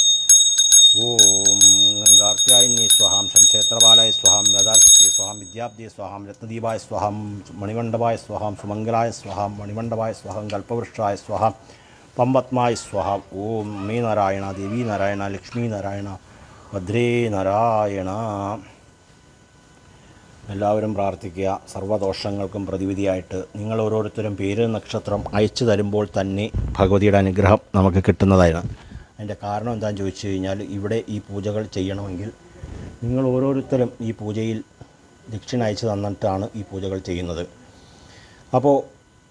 ഓം ഗംഗാർത്തിയായിന്യേ സ്വഹാം ക്ഷേത്രപാലായ സ്വഹാം യഥാർത്ഥി സ്വഹാം വിദ്യാബ്ദി സ്വഹാം രത്നദീപായ സ്വഹാം മണിമണ്ഡപായ സ്വഹാം സുമംഗലായ സ്വഹാം മണിമണ്ഡപായ സ്വഹാം കൽപ്പവൃക്ഷായ സ്വഹാം പമ്പത്മായ സ്വഹാം ഓം മേ നാരായണ ദേവി നാരായണ ലക്ഷ്മി നാരായണ ഭദ്രേ നാരായണ. എല്ലാവരും പ്രാർത്ഥിക്കുക. സർവ്വദോഷങ്ങൾക്കും പ്രതിവിധിയായിട്ട് നിങ്ങൾ ഓരോരുത്തരും പേര് നക്ഷത്രം അയച്ചു തരുമ്പോൾ തന്നെ ഭഗവതിയുടെ അനുഗ്രഹം നമുക്ക് കിട്ടുന്നതാണ്. അതിൻ്റെ കാരണം എന്താണെന്ന് ചോദിച്ചു കഴിഞ്ഞാൽ, ഇവിടെ ഈ പൂജകൾ ചെയ്യണമെങ്കിൽ നിങ്ങൾ ഓരോരുത്തരും ഈ പൂജയിൽ ദക്ഷിണ അയച്ചു തന്നിട്ടാണ് ഈ പൂജകൾ ചെയ്യുന്നത്. അപ്പോൾ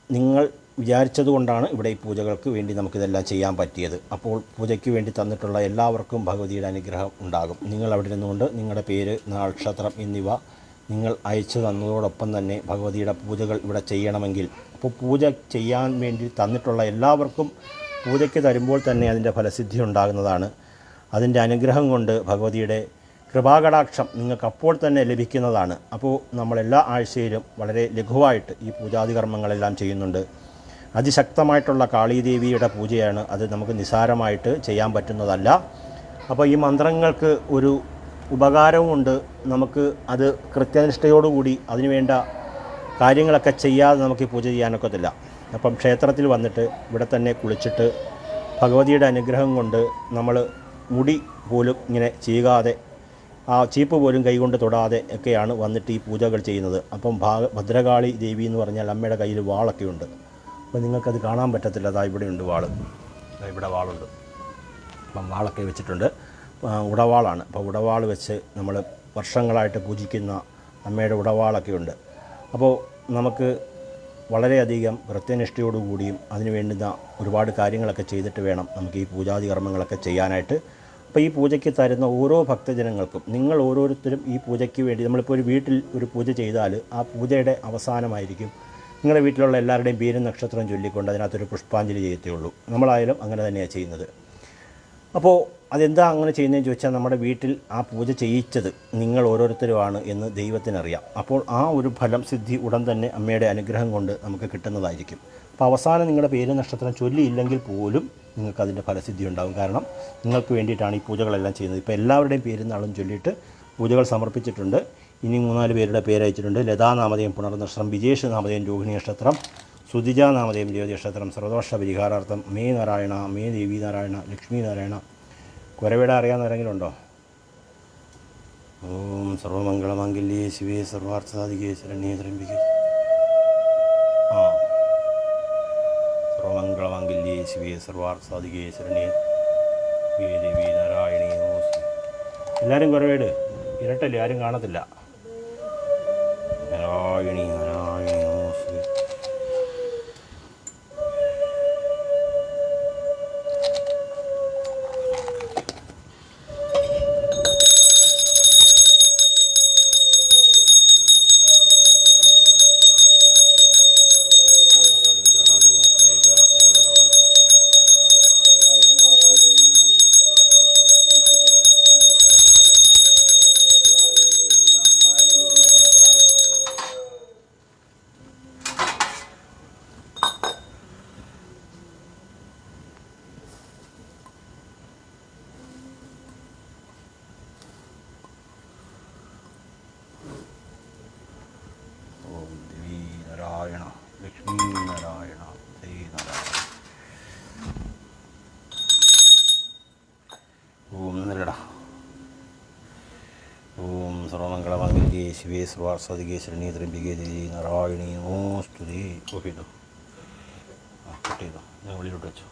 നിങ്ങൾ വിചാരിച്ചതുകൊണ്ടാണ് ഇവിടെ ഈ പൂജകൾക്ക് വേണ്ടി നമുക്കിതെല്ലാം ചെയ്യാൻ പറ്റിയത്. അപ്പോൾ പൂജയ്ക്ക് വേണ്ടി തന്നിട്ടുള്ള എല്ലാവർക്കും ഭഗവതിയുടെ അനുഗ്രഹം ഉണ്ടാകും. നിങ്ങൾ അവിടെ നിന്നുകൊണ്ട് നിങ്ങളുടെ പേര് നക്ഷത്രം എന്നിവ നിങ്ങൾ അയച്ചു തന്നതോടൊപ്പം തന്നെ ഭഗവതിയുടെ പൂജകൾ ഇവിടെ ചെയ്യണമെങ്കിൽ, അപ്പോൾ പൂജ ചെയ്യാൻ വേണ്ടി തന്നിട്ടുള്ള എല്ലാവർക്കും പൂജയ്ക്ക് തരുമ്പോൾ തന്നെ അതിൻ്റെ ഫലസിദ്ധി ഉണ്ടാകുന്നതാണ്. അതിൻ്റെ അനുഗ്രഹം കൊണ്ട് ഭഗവതിയുടെ കൃപാകടാക്ഷം നിങ്ങൾക്ക് അപ്പോൾ തന്നെ ലഭിക്കുന്നതാണ്. അപ്പോൾ നമ്മളെല്ലാ ആഴ്ചയിലും വളരെ ലഘുവായിട്ട് ഈ പൂജാതി കർമ്മങ്ങളെല്ലാം ചെയ്യുന്നുണ്ട്. അതിശക്തമായിട്ടുള്ള കാളീദേവിയുടെ പൂജയാണ്. അത് നമുക്ക് നിസ്സാരമായിട്ട് ചെയ്യാൻ പറ്റുന്നതല്ല. അപ്പോൾ ഈ മന്ത്രങ്ങൾക്ക് ഒരു ഉപകാരവുമുണ്ട്. നമുക്ക് അത് കൃത്യനിഷ്ഠയോടുകൂടി അതിനുവേണ്ട കാര്യങ്ങളൊക്കെ ചെയ്യാതെ നമുക്ക് ഈ പൂജ ചെയ്യാനൊക്കത്തില്ല. അപ്പം ക്ഷേത്രത്തിൽ വന്നിട്ട് ഇവിടെ തന്നെ കുളിച്ചിട്ട് ഭഗവതിയുടെ അനുഗ്രഹം കൊണ്ട് നമ്മൾ മുടി പോലും ഇങ്ങനെ ചെയ്യാതെ, ആ ചീപ്പ് പോലും കൈകൊണ്ട് തൊടാതെ ഒക്കെയാണ് വന്നിട്ട് ഈ പൂജകൾ ചെയ്യുന്നത്. അപ്പം ഭദ്രകാളി ദേവി എന്ന് പറഞ്ഞാൽ അമ്മയുടെ കയ്യിൽ വാളൊക്കെ ഉണ്ട്. അപ്പോൾ നിങ്ങൾക്കത് കാണാൻ പറ്റത്തില്ല. അതാ ഇവിടെയുണ്ട് വാൾ, ഇവിടെ വാളുണ്ട്. അപ്പം വാളൊക്കെ വെച്ചിട്ടുണ്ട്. ഉടവാളാണ്. അപ്പോൾ ഉടവാൾ വെച്ച് നമ്മൾ വർഷങ്ങളായിട്ട് പൂജിക്കുന്ന അമ്മയുടെ ഉടവാളൊക്കെ ഉണ്ട്. അപ്പോൾ നമുക്ക് വളരെയധികം കൃത്യനിഷ്ഠയോടുകൂടിയും അതിന് വേണ്ടുന്ന ഒരുപാട് കാര്യങ്ങളൊക്കെ ചെയ്തിട്ട് വേണം നമുക്ക് ഈ പൂജാതി കർമ്മങ്ങളൊക്കെ ചെയ്യാനായിട്ട്. അപ്പോൾ ഈ പൂജയ്ക്ക് തരുന്ന ഓരോ ഭക്തജനങ്ങൾക്കും, നിങ്ങൾ ഓരോരുത്തരും ഈ പൂജയ്ക്ക് വേണ്ടി, നമ്മളിപ്പോൾ ഒരു വീട്ടിൽ ഒരു പൂജ ചെയ്താൽ ആ പൂജയുടെ അവസാനമായിരിക്കും നിങ്ങളുടെ വീട്ടിലുള്ള എല്ലാവരുടെയും പേരും നക്ഷത്രം ചൊല്ലിക്കൊണ്ട് അതിനകത്തൊരു പുഷ്പാഞ്ജലി ചെയ്യത്തേയുള്ളൂ. നമ്മളായാലും അങ്ങനെ തന്നെയാണ് ചെയ്യുന്നത്. അപ്പോൾ അതെന്താ അങ്ങനെ ചെയ്യുന്നതെന്ന് ചോദിച്ചാൽ, നമ്മുടെ വീട്ടിൽ ആ പൂജ ചെയ്യിച്ചത് നിങ്ങൾ ഓരോരുത്തരുമാണ് എന്ന് ദൈവത്തിനറിയാം. അപ്പോൾ ആ ഒരു ഫലം സിദ്ധി ഉടൻ തന്നെ അമ്മയുടെ അനുഗ്രഹം കൊണ്ട് നമുക്ക് കിട്ടുന്നതായിരിക്കും. അപ്പോൾ അവസാനം നിങ്ങളുടെ പേര് നക്ഷത്രം ചൊല്ലിയില്ലെങ്കിൽ പോലും നിങ്ങൾക്കതിൻ്റെ ഫലസിദ്ധി ഉണ്ടാകും. കാരണം നിങ്ങൾക്ക് വേണ്ടിയിട്ടാണ് ഈ പൂജകളെല്ലാം ചെയ്യുന്നത്. ഇപ്പോൾ എല്ലാവരുടെയും പേരും നാളും ചൊല്ലിയിട്ട് പൂജകൾ സമർപ്പിച്ചിട്ടുണ്ട്. ഇനി 3-4 പേരുടെ പേര് അയച്ചിട്ടുണ്ട്. ലതാനാമധേയം പുണർനക്ഷത്രം, വിജേഷ് നാമധേയം രോഹിണി നക്ഷത്രം, സുധിജ നാമധേയം ജ്യോതി നക്ഷത്രം, സർവദോഷ പരിഹാരാർത്ഥം മേ നാരായണ, മേ ദേവി നാരായണ, ലക്ഷ്മി നാരായണ. കുരവിട അറിയാവുന്ന ആരെങ്കിലും ഉണ്ടോ? ഓം സർവമംഗളമംഗല്യേ ശിവേ സർവാർത്ഥസാധികേ ശരണ്യേ ത്രയംബകേ. സർവമംഗളമംഗല്യേ ശിവേ സർവാർത്ഥസാധികേ ശരണ്യേ ദേവി നാരായണീ നമോസ്തുതേ. എല്ലാവരും കുരവേട്, ഇരട്ടല്ലേ, ആരും കാണത്തില്ല. നാരായണീ നാരായണീ നമോസ്തുതേ. നാരായണ, ലക്ഷ്മീ നാരായണ, ശ്രീ നാരായണ. ഓം നല്ലട. ഓം സർവമംഗളമംഗല്യേ ശിവേ സർവാർത്ഥസാധികേ ശരണ്യേ ത്രയംബകേ ദേവി നാരായണീ നമോസ്തുതേ. കട്ട് ചെയ്തോ, ഞാൻ വെളിയിലോട്ട് വെച്ചോ.